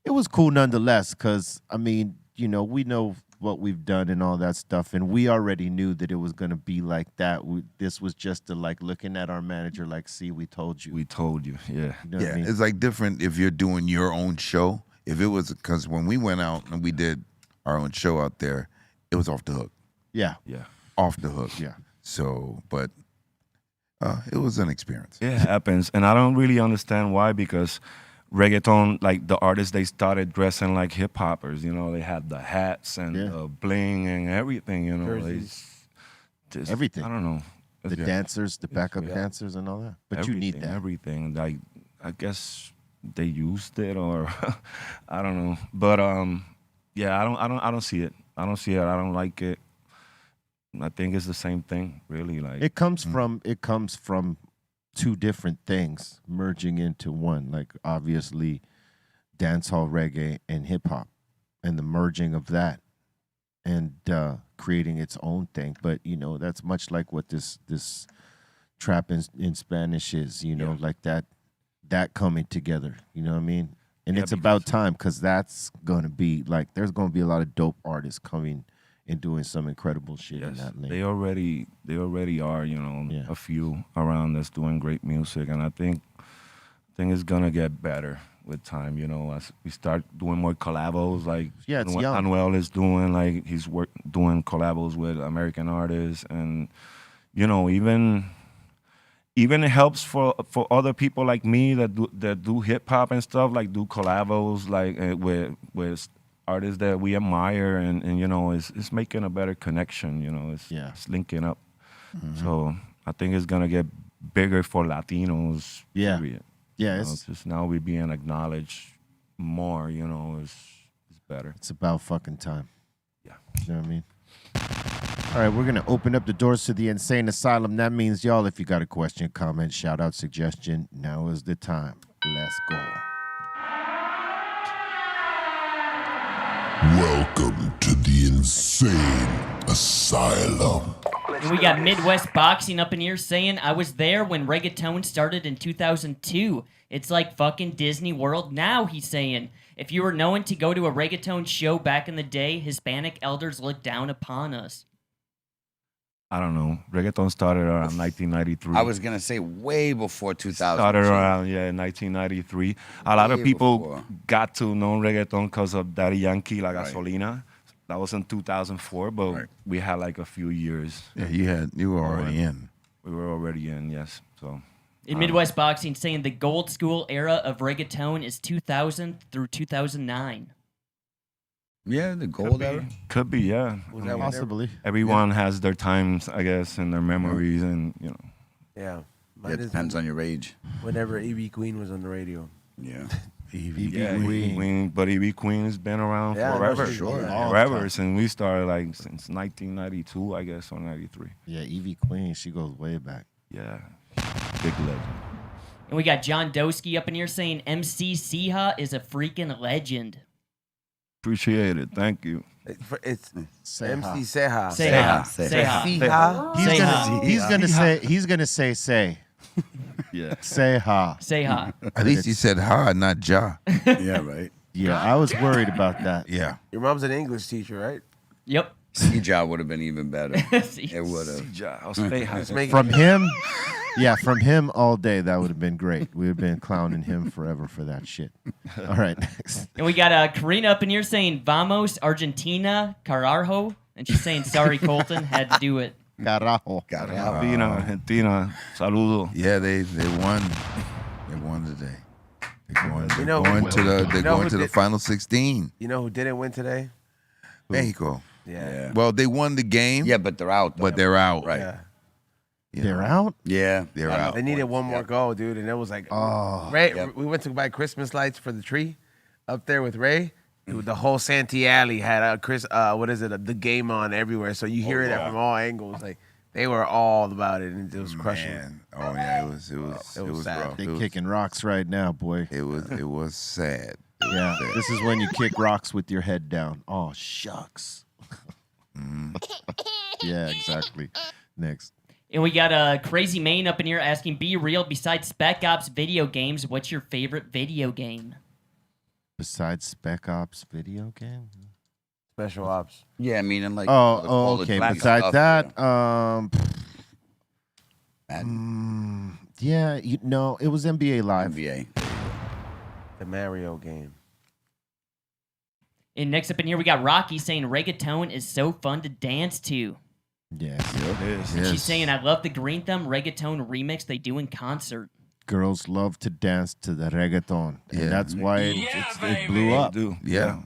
it was cool nonetheless, because I mean, you know, we know what we've done and all that stuff, and we already knew that it was going to be like that. This was just like looking at our manager like, see, we told you. We told you, yeah. You know what I mean? It's like different if you're doing your own show. If it was, because when we went out and we did our own show out there, it was off the hook. Yeah. Yeah. Off the hook. Yeah. So, but it was an experience. It happens, and I don't really understand why, because reggaeton, like the artists, they started dressing like hip hoppers. You know, they had the hats and the bling and everything. You know, everything. I don't know. The dancers, the backup dancers, and all that. But you need that. Everything. Like, I guess they used it, or I don't know. But yeah, I don't see it. I don't see it. I don't like it. I think it's the same thing, really. Like it comes from two different things merging into one. Like obviously, dancehall, reggae, and hip hop, and the merging of that, and creating its own thing. But you know, that's much like what this trap in Spanish is. You know, like that coming together. You know what I mean? And it's about time, because that's gonna be like, there's gonna be a lot of dope artists coming and doing some incredible shit in that lane. They already are, you know, a few around that's doing great music, and I think it's gonna get better with time, you know, as we start doing more collabos, like it's young. Anuel is doing, like he's doing collabos with American artists, and you know, even it helps for other people like me that do hip hop and stuff, like do collabos like with artists that we admire, and you know, it's making a better connection. You know, it's linking up. So I think it's gonna get bigger for Latinos. Yeah. Period. Yeah, You know, it's- it's just now we're being acknowledged more. You know, it's better. It's about fucking time. Yeah. You know what I mean? All right, we're going to open up the doors to the Insane Asylum. That means, y'all, if you got a question, comment, shout out, suggestion, now is the time. Let's go. Welcome to the Insane Asylum. And we got Midwest Boxing up in here saying, I was there when reggaeton started in 2002. It's like fucking Disney World now, he's saying. If you were known to go to a reggaeton show back in the day, Hispanic elders looked down upon us. I don't know. Reggaeton started around 1993. I was gonna say way before 2000. Started around 1993. A lot of Way people before. got to know reggaeton because of Daddy Yankee, La Gasolina. That was in 2004, but we had like a few years. Yeah, you were already in. We were already in, yes. So In Midwest Boxing saying the gold school era of reggaeton is 2000 through 2009. Yeah, the gold era. Could be, yeah. Was that Possibly. Everyone has their times, I guess, and their memories, and you know. Yeah. It depends on your age. Whenever Evie Queen was on the radio. Yeah. Evie Queen. But Evie Queen has been around Yeah, forever. for sure. Forever since we started, like since 1992, I guess, or 93. Yeah, Evie Queen, she goes way back. Yeah, big legend. And we got John Doski up in here saying MC Ceja is a freaking legend. Appreciate it. Thank you. It's Ceja. MC Ceja. Ceja. Ceja. He's gonna say. Yeah. Say ha. Say ha. At least he said ha, not ja. Yeah, right. Yeah, I was worried about that. Yeah. Your mom's an English teacher, right? Yep. Ceja would have been even better. It would have. From him, from him all day, that would have been great. We would have been clowning him forever for that shit. All right, next. And we got Karina up in here saying, Vamos, Argentina, Carajo. And she's saying, sorry, Colton, had to do it. Carajo. Argentina, saludo. Yeah, they won. They won today. They're going, You know going who- to the you know who the did- final 16. You know who didn't win today? Mexico. Yeah. Well, they won the game. Yeah, but they're out. But they're out. Right. Yeah. You They're know? out? Yeah. They're out. They needed one more goal, dude, and it was like, Ray. We went to buy Christmas lights for the tree up there with Ray. The whole Santee Alley had the game on everywhere, so you hear it from all angles. Like they were all about it, and it was crushing. Man. Oh yeah, it was sad. rough. They It was- kicking rocks right now, boy. It was sad. Yeah, this is when you kick rocks with your head down. Oh, shucks. Yeah, exactly. Next. And we got Crazy Main up in here asking, be real, besides Spec Ops video games, what's your favorite video game? Besides Spec Ops video game? Special Ops. Yeah, I mean, and like. all the Okay. black Besides stuff, that, yeah. it was NBA Live. NBA. The Mario game. And next up in here, we got Rocky saying, reggaeton is so fun to dance to. Yes. It is. And she's saying, I love the Greenthumb reggaeton remix they do in concert. Girls love to dance to the reggaeton. Yeah. And that's why it blew up. Yeah.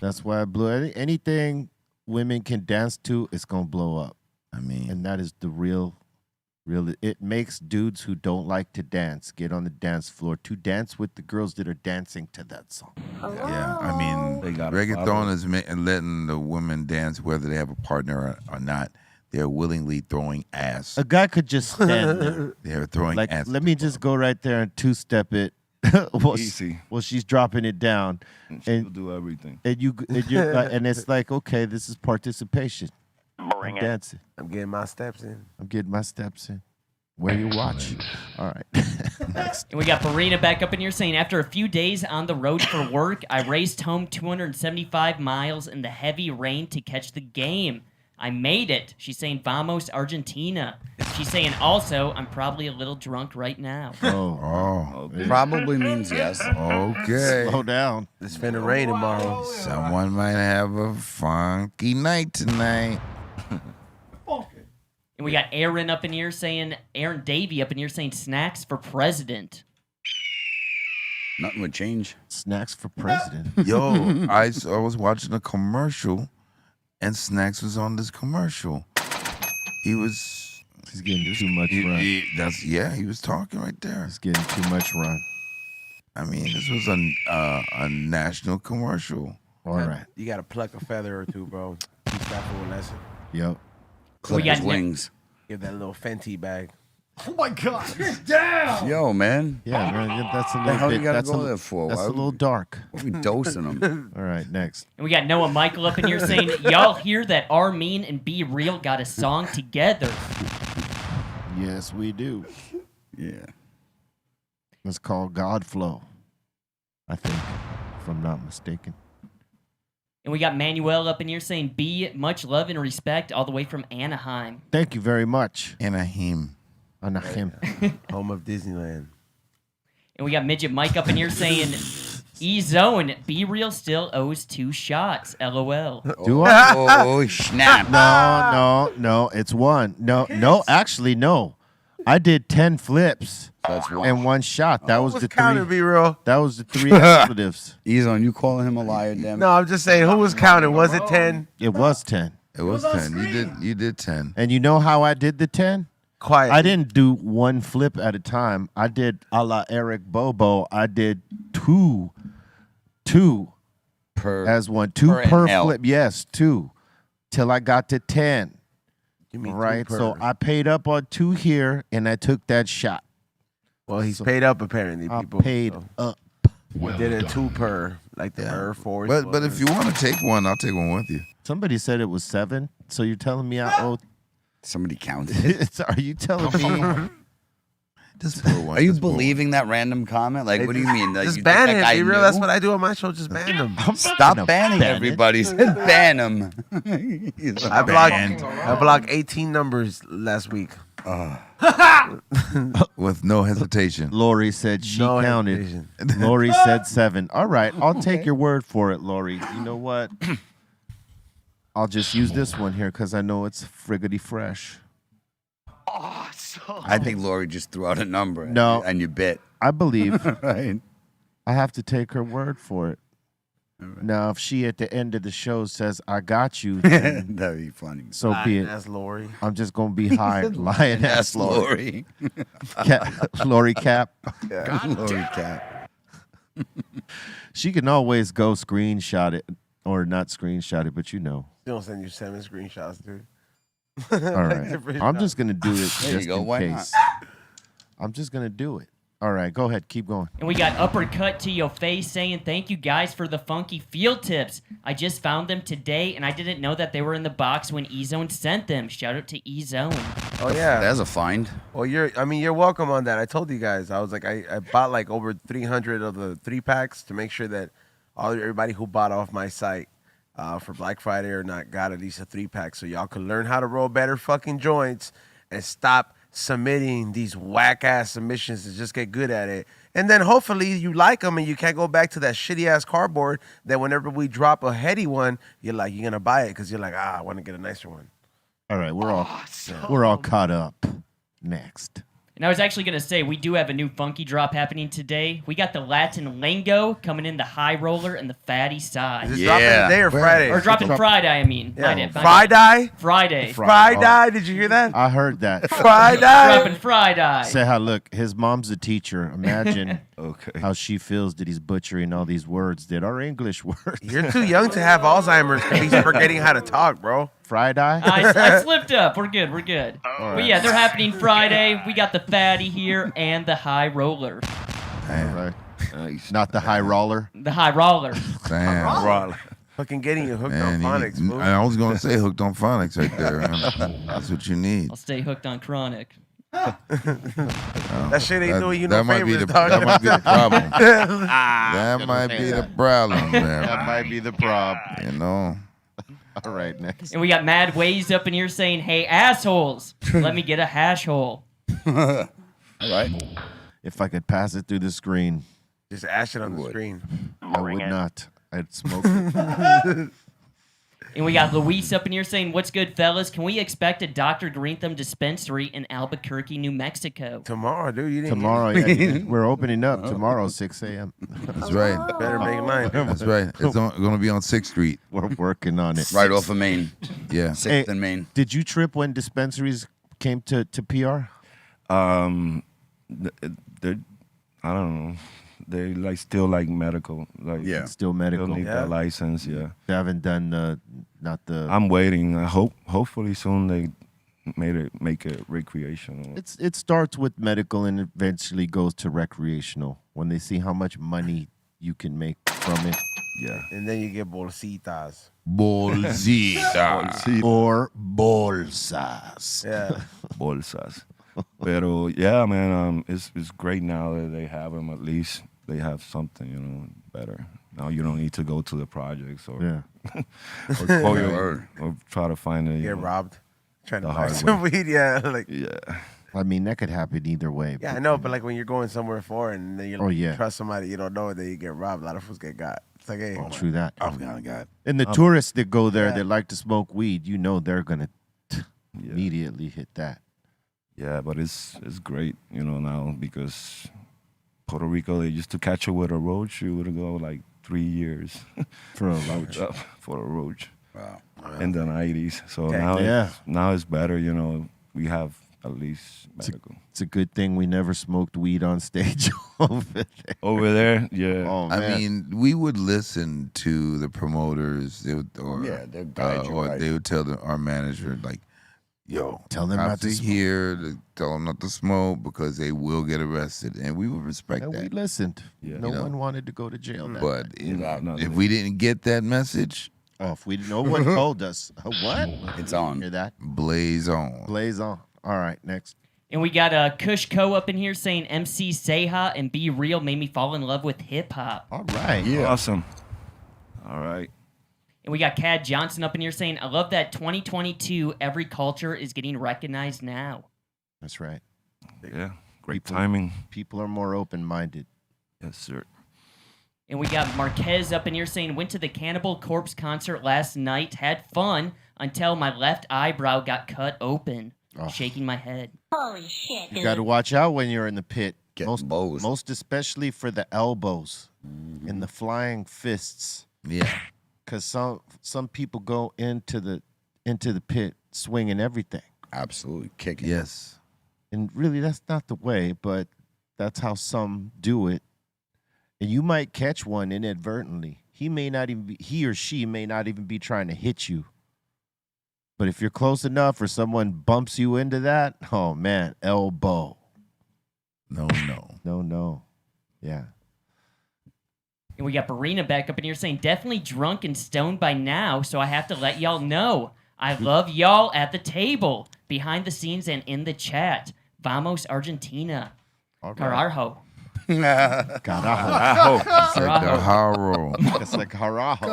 That's why it blew up. Anything women can dance to, it's going to blow up. I mean, and that is the real, it makes dudes who don't like to dance get on the dance floor to dance with the girls that are dancing to that song. yeah. I mean, They gotta follow. reggaeton is letting the women dance whether they have a partner or not. They're willingly throwing ass. A guy could just stand there. They're throwing Like, ass. let me just go right there and two-step it. Easy. Well, she's dropping it down. She'll do everything. And and it's like, okay, this is participation. I'm dancing. I'm getting my steps in. I'm getting my steps in. Wear your watch. All right. Next. And we got Farina back up in here saying, after a few days on the road for work, I raced home 275 miles in the heavy rain to catch the game. I made it. She's saying, Vamos, Argentina. She's saying, also, I'm probably a little drunk right now. Oh. Probably means yes. Okay. Slow down. It's finna rain tomorrow. Someone might have a funky night tonight. And we got Aaron up in here saying, Aaron Davey up in here saying, snacks for president. Nothing would change. Snacks for president. Yo, I was watching a commercial, and Snacks was on this commercial. He's getting too much run. He was talking right there. He's getting too much run. I mean, this was a national commercial. All right. You got to pluck a feather or two, bro. Teach that for a lesson. Yep. Clip his wings. Give that little Fenty bag. Oh my God! Get down! Yo, man. Yeah, man. That's a The little hell bit. you gotta That's go a, there for? That's Why a little dark. What are we dosing them? All right, next. And we got Noah Michael up in here saying, y'all hear that Armin and Be Real got a song together. Yes, we do. Yeah. It's called God Flow, I think, if I'm not mistaken. And we got Manuel up in here saying, be much love and respect all the way from Anaheim. Thank you very much. Anaheim. Home of Disneyland. And we got Midget Mike up in here saying, E-Zone, Be Real still owes 2 shots. LOL. Do I? Oh, snap. No. It's 1. No. Actually, no. I did 10 flips and 1 shot. That was the 3. Counted, Be Real. That was the 3 expletives. E-Zone, you calling him a liar, damn it? No, I'm just saying, who was counting? Was it 10? It was 10. It was 10. You did 10. And you know how I did the 10? Quiet. I didn't do 1 flip at a time. I did a la Eric Bobo. I did two per as one. 2 per NL. flip. Yes, 2. Till I got to 10. Give me 2 Right. per. So I paid up on 2 here and I took that shot. Well, he's paid up apparently, I people. paid up. We did a 2 per, like the Air Force. But if you want to take one, I'll take one with you. Somebody said it was 7. So you're telling me I owe. Somebody counted. Are you telling me? Just pour one. Are you just pour believing that random comment? Like, what do you mean? Like, Just you ban think him. that guy Be real. knew? That's what I do on my show. Just ban him. Stop banning ban it. everybody. Ban him. I blocked 18 numbers last week. with no hesitation. Lori said she No counted. hesitation. Lori said 7. All right, I'll take your word for it, Lori. You know what? I'll just use this one here because I know it's friggity fresh. Awesome. I think Lori just threw out a number. No. And you bit. I believe Right. I have to take her word for it. Now, if she at the end of the show says, I got you, then That'd be funny. so be it. That's Lori. I'm just going to be high. Lying ass Lori. Lori Cap. Yeah. Lori Cap. She can always go screenshot it, or not screenshot it, but you know. They don't send you 7 screenshots, dude. All right. I'm just going to do it There you just go. in Why case. I'm just going to do it. All right. Go ahead. Keep going. And we got Uppercut to Your Face saying, thank you guys for the funky field tips. I just found them today, and I didn't know that they were in the box when E-Zone sent them. Shout out to E-Zone. Oh, yeah. That's a find. Well, you're welcome on that. I told you guys. I was like, I bought like over 300 of the 3-packs to make sure that everybody who bought off my site for Black Friday or not got at least a 3-pack, so y'all can learn how to roll better fucking joints and stop submitting these whack ass submissions and just get good at it. And then hopefully you like them and you can't go back to that shitty ass cardboard that whenever we drop a heady one, you're gonna buy it because you're like, I want to get a nicer one. All right. We're all caught up. Next. And I was actually going to say, we do have a new funky drop happening today. We got the Latin Lingo coming in the high roller and the fatty side. Is it dropping today or Friday? Or dropping Friday, I mean. Yeah. Friday? Friday? Friday. Friday? Did you hear that? I heard that. Friday? Dropping Friday. Say how, look, his mom's a teacher. Imagine how she feels that he's butchering all these words that are English words. You're too young to have Alzheimer's because he's forgetting how to talk, bro. Friday? I slipped up. We're good. All But yeah, they're happening Friday. We got the fatty here and the high roller. Right. Not the high roller. The high roller. Damn. Fucking getting you hooked Man, on phonics, fool. I was going to say hooked on phonics right there. Man. That's what you need. I'll stay hooked on chronic. That shit ain't doing you no that might be favors, the, dog. That might be the problem. That might be the problem, man. That might be the problem. You know. All right, next. And we got Mad Ways up in here saying, hey, assholes, let me get a hash hole. All right. If I could pass it through the screen, Just ash it on the screen. I would not. I'd smoke it. And we got Luis up in here saying, "What's good, fellas? Can we expect a Dr. Greenthumb dispensary in Albuquerque, New Mexico?" Tomorrow, dude. You didn't Tomorrow, yeah, we're opening up tomorrow, 6 a.m. That's right. Better make mine. That's right. It's going to be on 6th Street. We're working on it. Right off of Main. Yeah. 6th and Main. Did you trip when dispensaries came to PR? They're, I don't know. They like still like medical. Like Still medical. Still need Yeah. that license. Yeah. They haven't done not the. I'm waiting. I hopefully soon they make it recreational. It starts with medical and eventually goes to recreational when they see how much money you can make from it. Yeah. And then you get bolsitas. Bolsita. Or bolsas. Yeah. Bolsas. Pero yeah, man, it's great now that they have them. At least they have something, better. Now you don't need to go to the projects or or try to find a Get robbed. Trying to the buy hard some way. weed, yeah. Like, yeah. I mean, that could happen either way. yeah, I know, but like when you're going somewhere foreign and then you yeah. trust somebody you don't know, then you get robbed. A lot of fools get got. It's like, hey, True that. God. And the tourists that go there that like to smoke weed, they're gonna immediately hit that. Yeah, but it's great, now because Puerto Rico, they used to catch it with a roach. You would go like 3 years for a roach. For a roach. Wow. In the 90s. So Okay. now it's better, we have at least medical. It's a good thing we never smoked weed on stage over there. Over there, yeah. Oh, man. I mean, we would listen to the promoters. They'll guide you right. They would tell our manager, like, yo, tell them not not to to smoke. tell them not to smoke because they will get arrested. And we would respect And that. we listened. Yeah. No one wanted to go to jail. that But night. if we didn't get that message, if no one told us, what? It's on. Hear that? blaze on. Blaze on. All right, next. And we got Kush Co up in here saying, "MC Ceja and Be Real made me fall in love with hip hop." All right. Yeah. Awesome. All right. And we got Cad Johnson up in here saying, "I love that 2022 every culture is getting recognized now." That's right. Yeah. Great timing. People are more open-minded. Yes, sir. And we got Marquez up in here saying, "Went to the Cannibal Corpse concert last night, had fun until my left eyebrow got cut open." Shaking my head. Holy shit, You got to watch out when you're in the pit. Getting bows. Most especially for the elbows and the flying fists. Yeah. Because some people go into the pit swinging everything. Absolutely kicking. Yes. And really, that's not the way, but that's how some do it. And you might catch one inadvertently. He or she may not even be trying to hit you. But if you're close enough or someone bumps you into that, oh man, elbow. No. Yeah. And we got Barina back up in here saying, "Definitely drunk and stoned by now, so I have to let y'all know. I love y'all at the table, behind the scenes, and in the chat. Vamos, Argentina. All right. Carajo." Carajo. Carajo. It's like Carajo.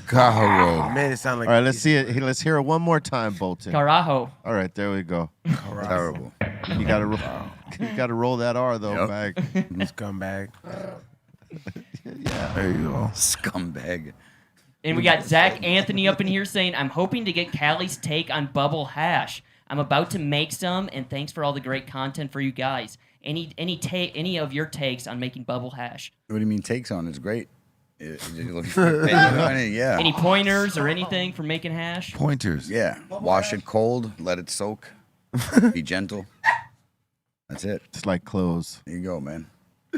Carajo. Man, it sounds like. All right, let's see it. Let's hear it one more time, Bolton. Carajo. All right, there we go. Terrible. You gotta roll that R though, bag. Scumbag. Yeah. There you go. Scumbag. And we got Zach Anthony up in here saying, "I'm hoping to get Callie's take on bubble hash. I'm about to make some, and thanks for all the great content for you guys. Any of your takes on making bubble hash? What do you mean takes on? It's great. You're looking for yeah. Any pointers or anything for making hash? Pointers. Yeah. Wash it cold. Let it soak. Be gentle. That's it. It's like clothes. There you go, man.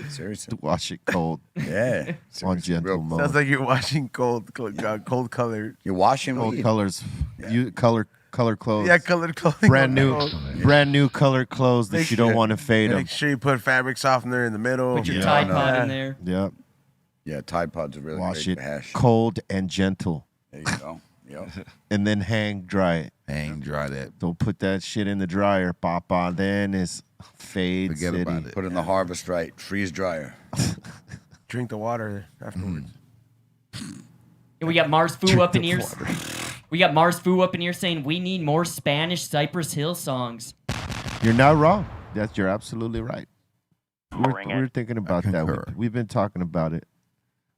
Seriously. Wash it cold. Yeah. On gentle mode. Sounds like you're washing cold color. You're washing Cold weed. colors. Yeah. You color clothes. Yeah, colored clothing. Brand new colored clothes that you don't want to fade them. Make sure you put fabric softener in the middle. Put your Tide Pod in there. Yep. Yeah, Tide Pods are really Wash great it for hash. cold and gentle. There you go. Yep. And then hang dry it. Hang dry that. Don't put that shit in the dryer, Papa. Then it's fade Forget city. about it. Put it in the harvest right. Freeze dryer. Drink the water afterwards. And we got Mars Fu up in here. We got Mars Fu up in here saying, "We need more Spanish Cypress Hill songs." You're not wrong. You're absolutely right. We were thinking about that. We've been talking about it.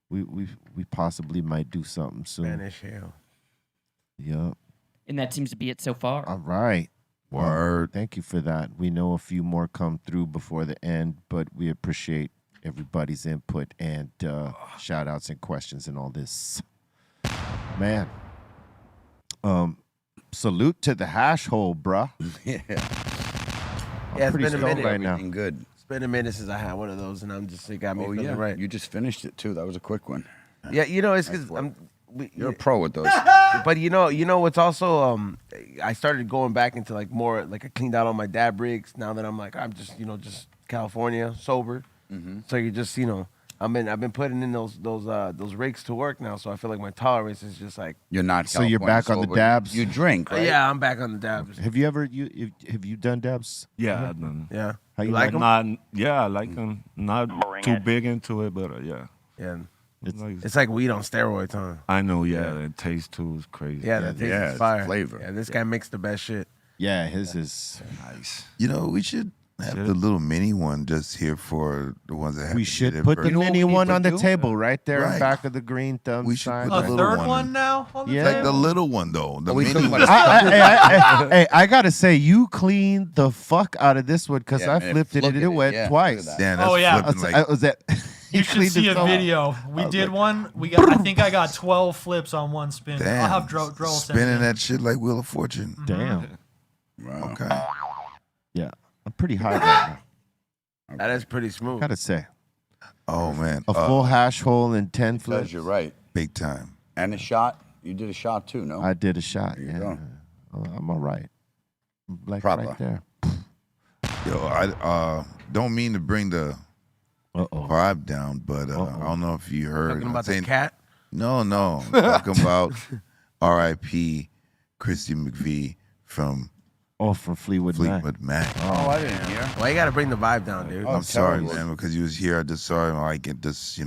we possibly might do something soon. Spanish Hill. Yep. And that seems to be it so far. All right. Word. Thank you for that. We know a few more come through before the end, but we appreciate everybody's input and shout outs and questions and all this. Man. Salute to the hash hole, bruh. Yeah. It's been a minute right now. Good. It's been a minute since I had one of those, and I'm just, it got me feeling right. You just finished it too. That was a quick one. Yeah, you know, it's because You're a pro with those. But you know, it's also I started going back into like more like I cleaned out all my dab rigs. Now that I'm like I'm just just California sober. So you just I've been putting in those rigs to work now. So I feel like my tolerance is just like You're not. So you're back on the sober. dabs? You drink, right? Yeah, I'm back on the dabs. Have you ever have you done dabs? Yeah, I've done. Yeah. How you like like 'em? I like them. Not too big into it, but yeah. Yeah. It's like weed on steroids, huh? I know. Yeah, the taste too is crazy. Yeah, the taste is fire. Flavor. Yeah, this guy makes the best shit. Yeah, his is nice. We should have the little mini one just here for the ones that have. We should put the mini one on the table right there in back of the Greenthumb. We should sign. put the little one now? On the Yeah. Like the little one though. The mini one. Hey, I gotta say, you cleaned the fuck out of this one because Yeah, I man, flipped it and it went twice. Damn, that's Oh, yeah. flipping Was that? You should cleaned see it a so- video. We did one. I think I got 12 flips on one spin. Damn. I'll have Droll send spinning it. that shit like Wheel of Fortune. Damn. Wow. Okay. Yeah, I'm pretty high right now. That is pretty smooth. Gotta say, Oh man. a full hash hole and 10 Because flips. you're right. Big time. And a shot. You did a shot too, no? I did a shot. There you Yeah, go. I'm all right. Like Proper. right there. Yo, I don't mean to bring the vibe down, but I don't know if you heard. Talking about the saying- cat? No. Talking about R.I.P. Christy McVie from from Fleetwood Mac. Oh, I didn't hear. Why you gotta bring the vibe down, dude? I'm sorry, man, because you was here. I just saw him. Like it just,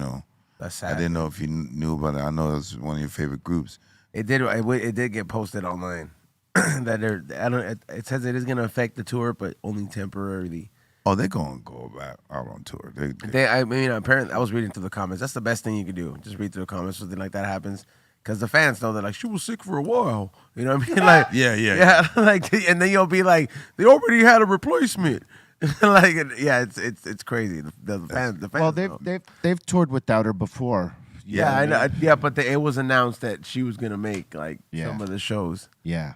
That's I sad. didn't know if you knew about it. I know that's one of your favorite groups. It did get posted online that it says it is gonna affect the tour, but only temporarily. Oh, they're gonna go out on tour. I mean, apparently, I was reading through the comments. That's the best thing you can do. Just read through the comments. Something like that happens, because the fans know that like she was sick for a while. You know what I mean? Like yeah. Like, and then you'll be like, they already had a replacement. Like, it's crazy. The fans. Well, they've toured without her before. Yeah, I know. Yeah, but it was announced that she was gonna make like some of the shows. Yeah.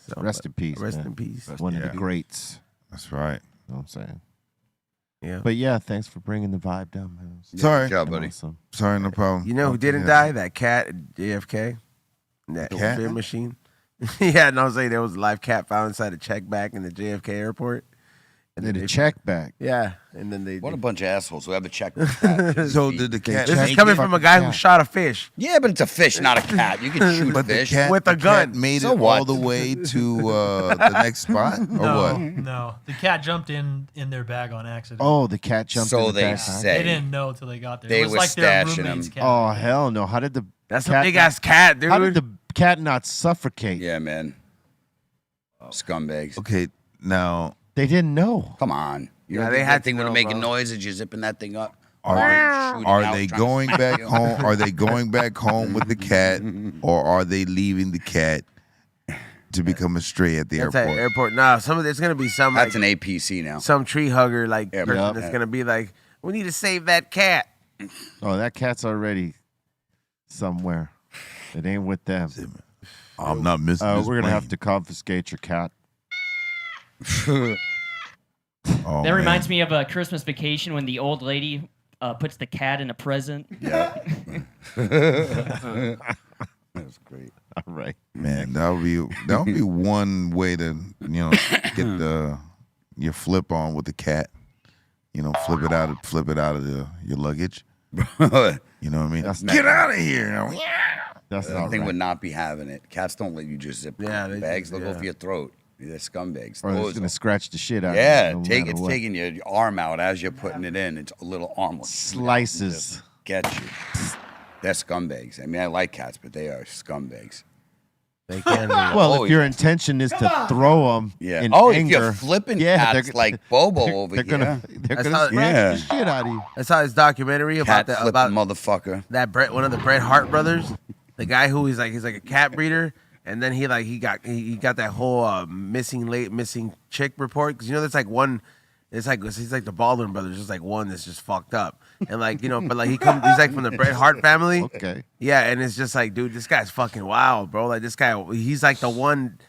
So Rest in peace. Rest man. in peace. One of the greats. That's right. You know what I'm saying? Yeah. But yeah, thanks for bringing the vibe down, man. Sorry, Good job, buddy. Awesome. Sorry, no problem. You know who didn't die? That cat at JFK. That cat? spin machine. Yeah, no, I'm saying there was a live cat found inside a check bag in the JFK airport. And Did a check bag. Yeah, and then they. What a bunch of assholes who have a check. Cat. So did the cat? This is coming from a guy who shot a fish. Yeah, but it's a fish, not a cat. You can shoot But fish the cat with a gun. cat made So it what? all the way to the next spot, or what? No, the cat jumped in their bag on accident. Oh, the cat jumped So in the they back. say. They didn't know till they got there. They it was were like their stashing roommate's him. cat. Oh, hell no. How did the That's cat a big ass cat, dude. How did the cat not suffocate? Yeah, man. Scumbags. Okay, now They didn't know. Come on. You Yeah, don't they think had that thing to would know, making bro. noises. You're zipping that thing up. are Shooting are out, they trying to going smack back you. home? Are they going back home with the cat, or are they leaving the cat to become a stray at the That's airport? at airport. Nah, there's gonna be some That's like, an APC now. some tree hugger like Yeah, person yep. that's gonna be like, we need to save that cat. Oh, that cat's already somewhere. It ain't with them. I'm not missing. This We're gonna have plane. to confiscate your cat. Oh, That man. reminds me of a Christmas Vacation when the old lady puts the cat in a present. Yeah. That's great. All right. Man, that would be one way to get your flip on with the cat. Flip it out of your luggage. You know what I mean? Get out of here! That's That not thing right. would not be having it. Cats don't let you just zip bags. They'll go for your throat. They're scumbags. Or it's gonna scratch the shit out. Yeah, of you, no matter it's what. taking your arm out as you're putting it in. It's a little arm. Slices. Get you. They're scumbags. I mean, I like cats, but they are scumbags. They can be. Well, if your intention is to throw them in if anger, you're flipping cats like Bobo over they're here. They're gonna scratch the shit out of you. I saw his documentary about Cat that about motherfucker. that one of the Bret Hart brothers, the guy who he's like a cat breeder, and then he got that whole missing chick report, because there's like one. It's like he's like the Baldwin brothers. There's like one that's just fucked up, and but like he's like from the Bret Hart family. Okay. Yeah, and it's just like, dude, this guy's fucking wild, bro. Like this guy, he's like the one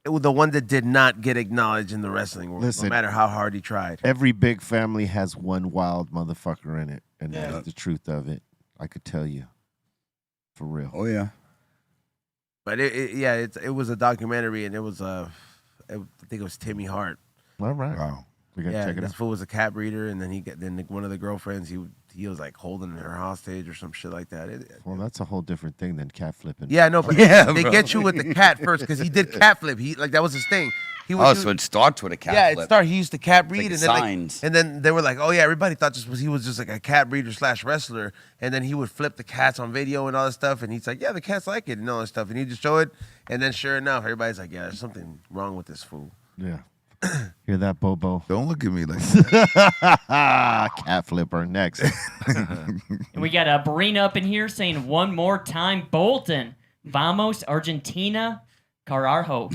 that did not get acknowledged in the wrestling world, Listen, no matter how hard he tried. Every big family has one wild motherfucker in it, and that's the truth of it. I could tell you, for real. Oh yeah. But it was a documentary, and it was I think it was Timmy Hart. All right. Wow. We gotta check it this out. fool was a cat breeder, and then one of the girlfriends he was like holding her hostage or some shit like that. Well, that's a whole different thing than cat flipping. Yeah, no, but they get you with the cat first, because he did cat flip. That was his thing. So it starts with a cat flip. Yeah, it started. He used to cat breed, Like and signs. and then they were like, oh yeah, everybody thought he was just like a cat breeder / wrestler, and then he would flip the cats on video and all that stuff, and he's like, yeah, the cats like it and all that stuff, and he'd just show it, and then sure enough, everybody's like, yeah, there's something wrong with this fool. Yeah. Hear that, Bobo? Don't look at me like that. Cat flipper next. And we got a Brina up in here saying one more time, Bolton. Vamos, Argentina. Carajo.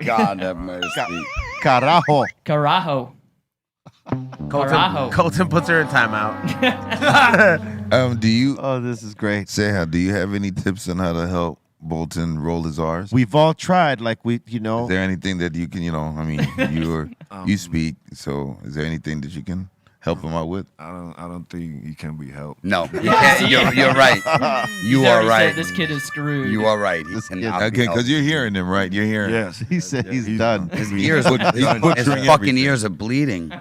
God have mercy. Carajo. Carajo. Carajo. Colton puts her in timeout. Do you? Oh, this is great. Ceja, do you have any tips on how to help Bolton roll his R's? We've all tried. Like Is there anything that you can, I mean, you speak, so is there anything that you can help him out with? I don't think you can be helped. No, you can't. You're right. You He's are already right. said this kid is screwed. You are right. He cannot be Okay, because helped. you're hearing him, right? You're hearing. Yes. He said he's done. His ears, his butchering fucking everything. ears are bleeding.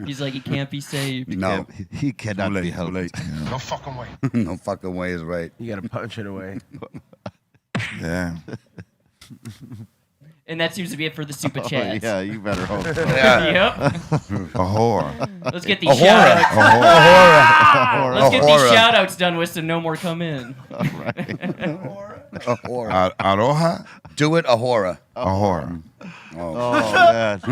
He's like, he can't be saved. No, He cannot be helped. No fucking way. no fucking way is right. You gotta punch it away. Yeah. And that seems to be it for the super chats. Yeah, you better hope so. Yep. A whore. Let's get these shout outs. Let's get these Ahora. shout outs done with so no more come in. Ahora. Aroha? Do it, Ahora. A whore. Oh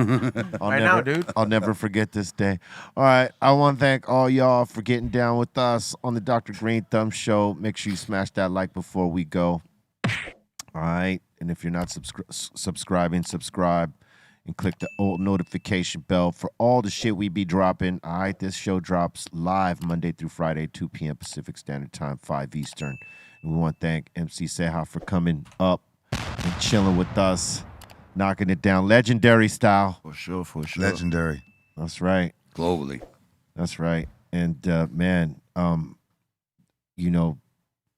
man. Now, dude. I'll never forget this day. All right. I want to thank all y'all for getting down with us on the Dr. Greenthumb show. Make sure you smash that like before we go. All right. And if you're not subscribing, subscribe and click the old notification bell for all the shit we be dropping. All right. This show drops live Monday through Friday, 2 p.m. Pacific Standard Time, 5 Eastern. And we want to thank MC Ceja for coming up and chilling with us, knocking it down legendary style. For sure. Legendary. That's right. Globally. That's right. And man,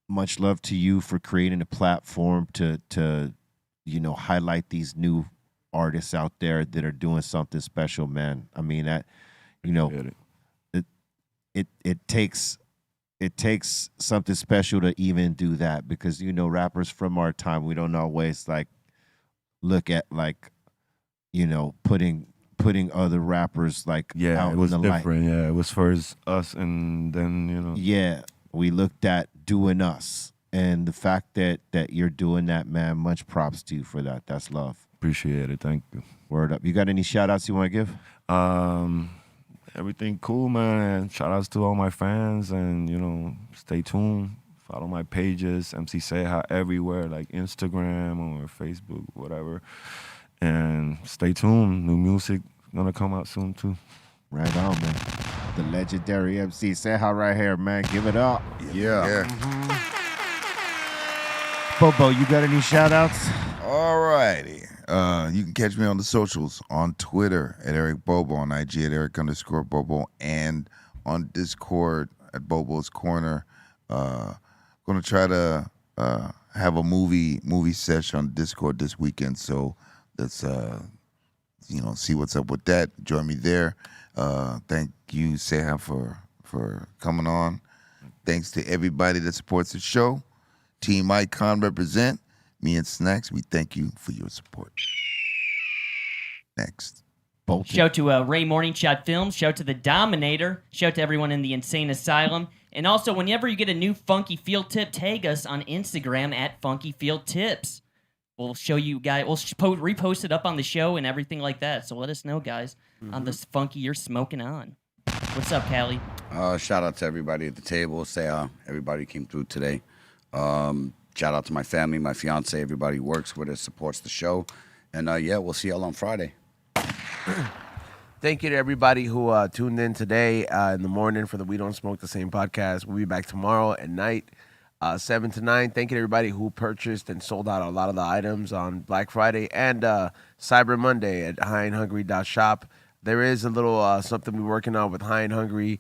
much love to you for creating a platform to highlight these new artists out there that are doing something special, man. I mean that, it takes something special to even do that, because rappers from our time, we don't always look at putting other rappers out it was in the different. light. Yeah, it was first us, and then Yeah, we looked at doing us, and the fact that you're doing that, man, much props to you for that. That's love. Appreciate it. Thank you. Word up. You got any shout outs you want to give? Everything cool, man. Shout outs to all my fans, and stay tuned. Follow my pages, MC Ceja everywhere, like Instagram or Facebook, whatever. And stay tuned. New music gonna come out soon too. Right on, man. The legendary MC Ceja right here, man. Give it up. Yeah. Bobo, you got any shout outs? All righty. You can catch me on the socials, on Twitter at Eric Bobo, on IG at Eric_Bobo, and on Discord at Bobo's Corner. Gonna try to have a movie session on Discord this weekend, so let's see what's up with that. Join me there. Thank you, Ceja, for coming on. Thanks to everybody that supports the show. Team Icon represent. Me and Snacks, we thank you for your support. Next. Shout to Ray Morning Shot Films. Shout to the Dominator. Shout to everyone in the Insane Asylum. And also, whenever you get a new Funky Field tip, tag us on Instagram at Funky Field Tips. We'll show you guys. We'll repost it up on the show and everything like that. So let us know, guys, on this funky you're smoking on. What's up, Callie? Shout out to everybody at the table. Ceja, everybody came through today. Shout out to my family, my fiance, everybody who works with us, supports the show. And yeah, we'll see y'all on Friday. Thank you to everybody who tuned in today in the morning for the We Don't Smoke the Same podcast. We'll be back tomorrow at night, 7 to 9. Thank you to everybody who purchased and sold out a lot of the items on Black Friday and Cyber Monday at highandhungry.shop. There is a little something we're working on with High and Hungry.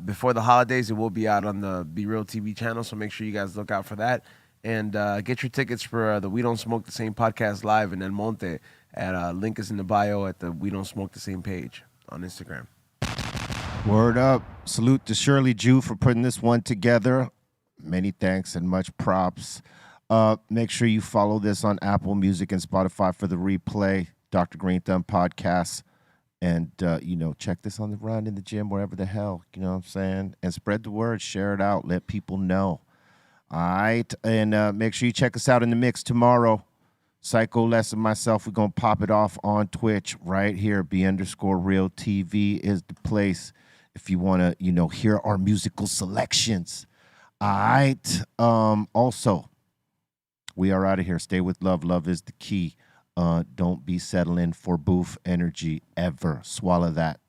Before the holidays, it will be out on the Be Real TV channel, so make sure you guys look out for that. And get your tickets for the We Don't Smoke the Same podcast live in El Monte. Link is in the bio at the We Don't Smoke the Same page on Instagram. Word up. Salute to Shirley Jew for putting this one together. Many thanks and much props. Make sure you follow this on Apple Music and Spotify for the replay. Dr. Greenthumb podcast. And, check this on the run in the gym, wherever the hell, you know what I'm saying? And spread the word. Share it out. Let people know. All right. And make sure you check us out in the mix tomorrow. Psycho Les and myself, we're going to pop it off on Twitch right here. B_Real TV is the place if you want to, hear our musical selections. All right. Also, we are out of here. Stay with love. Love is the key. Don't be settling for boof energy ever. Swallow that.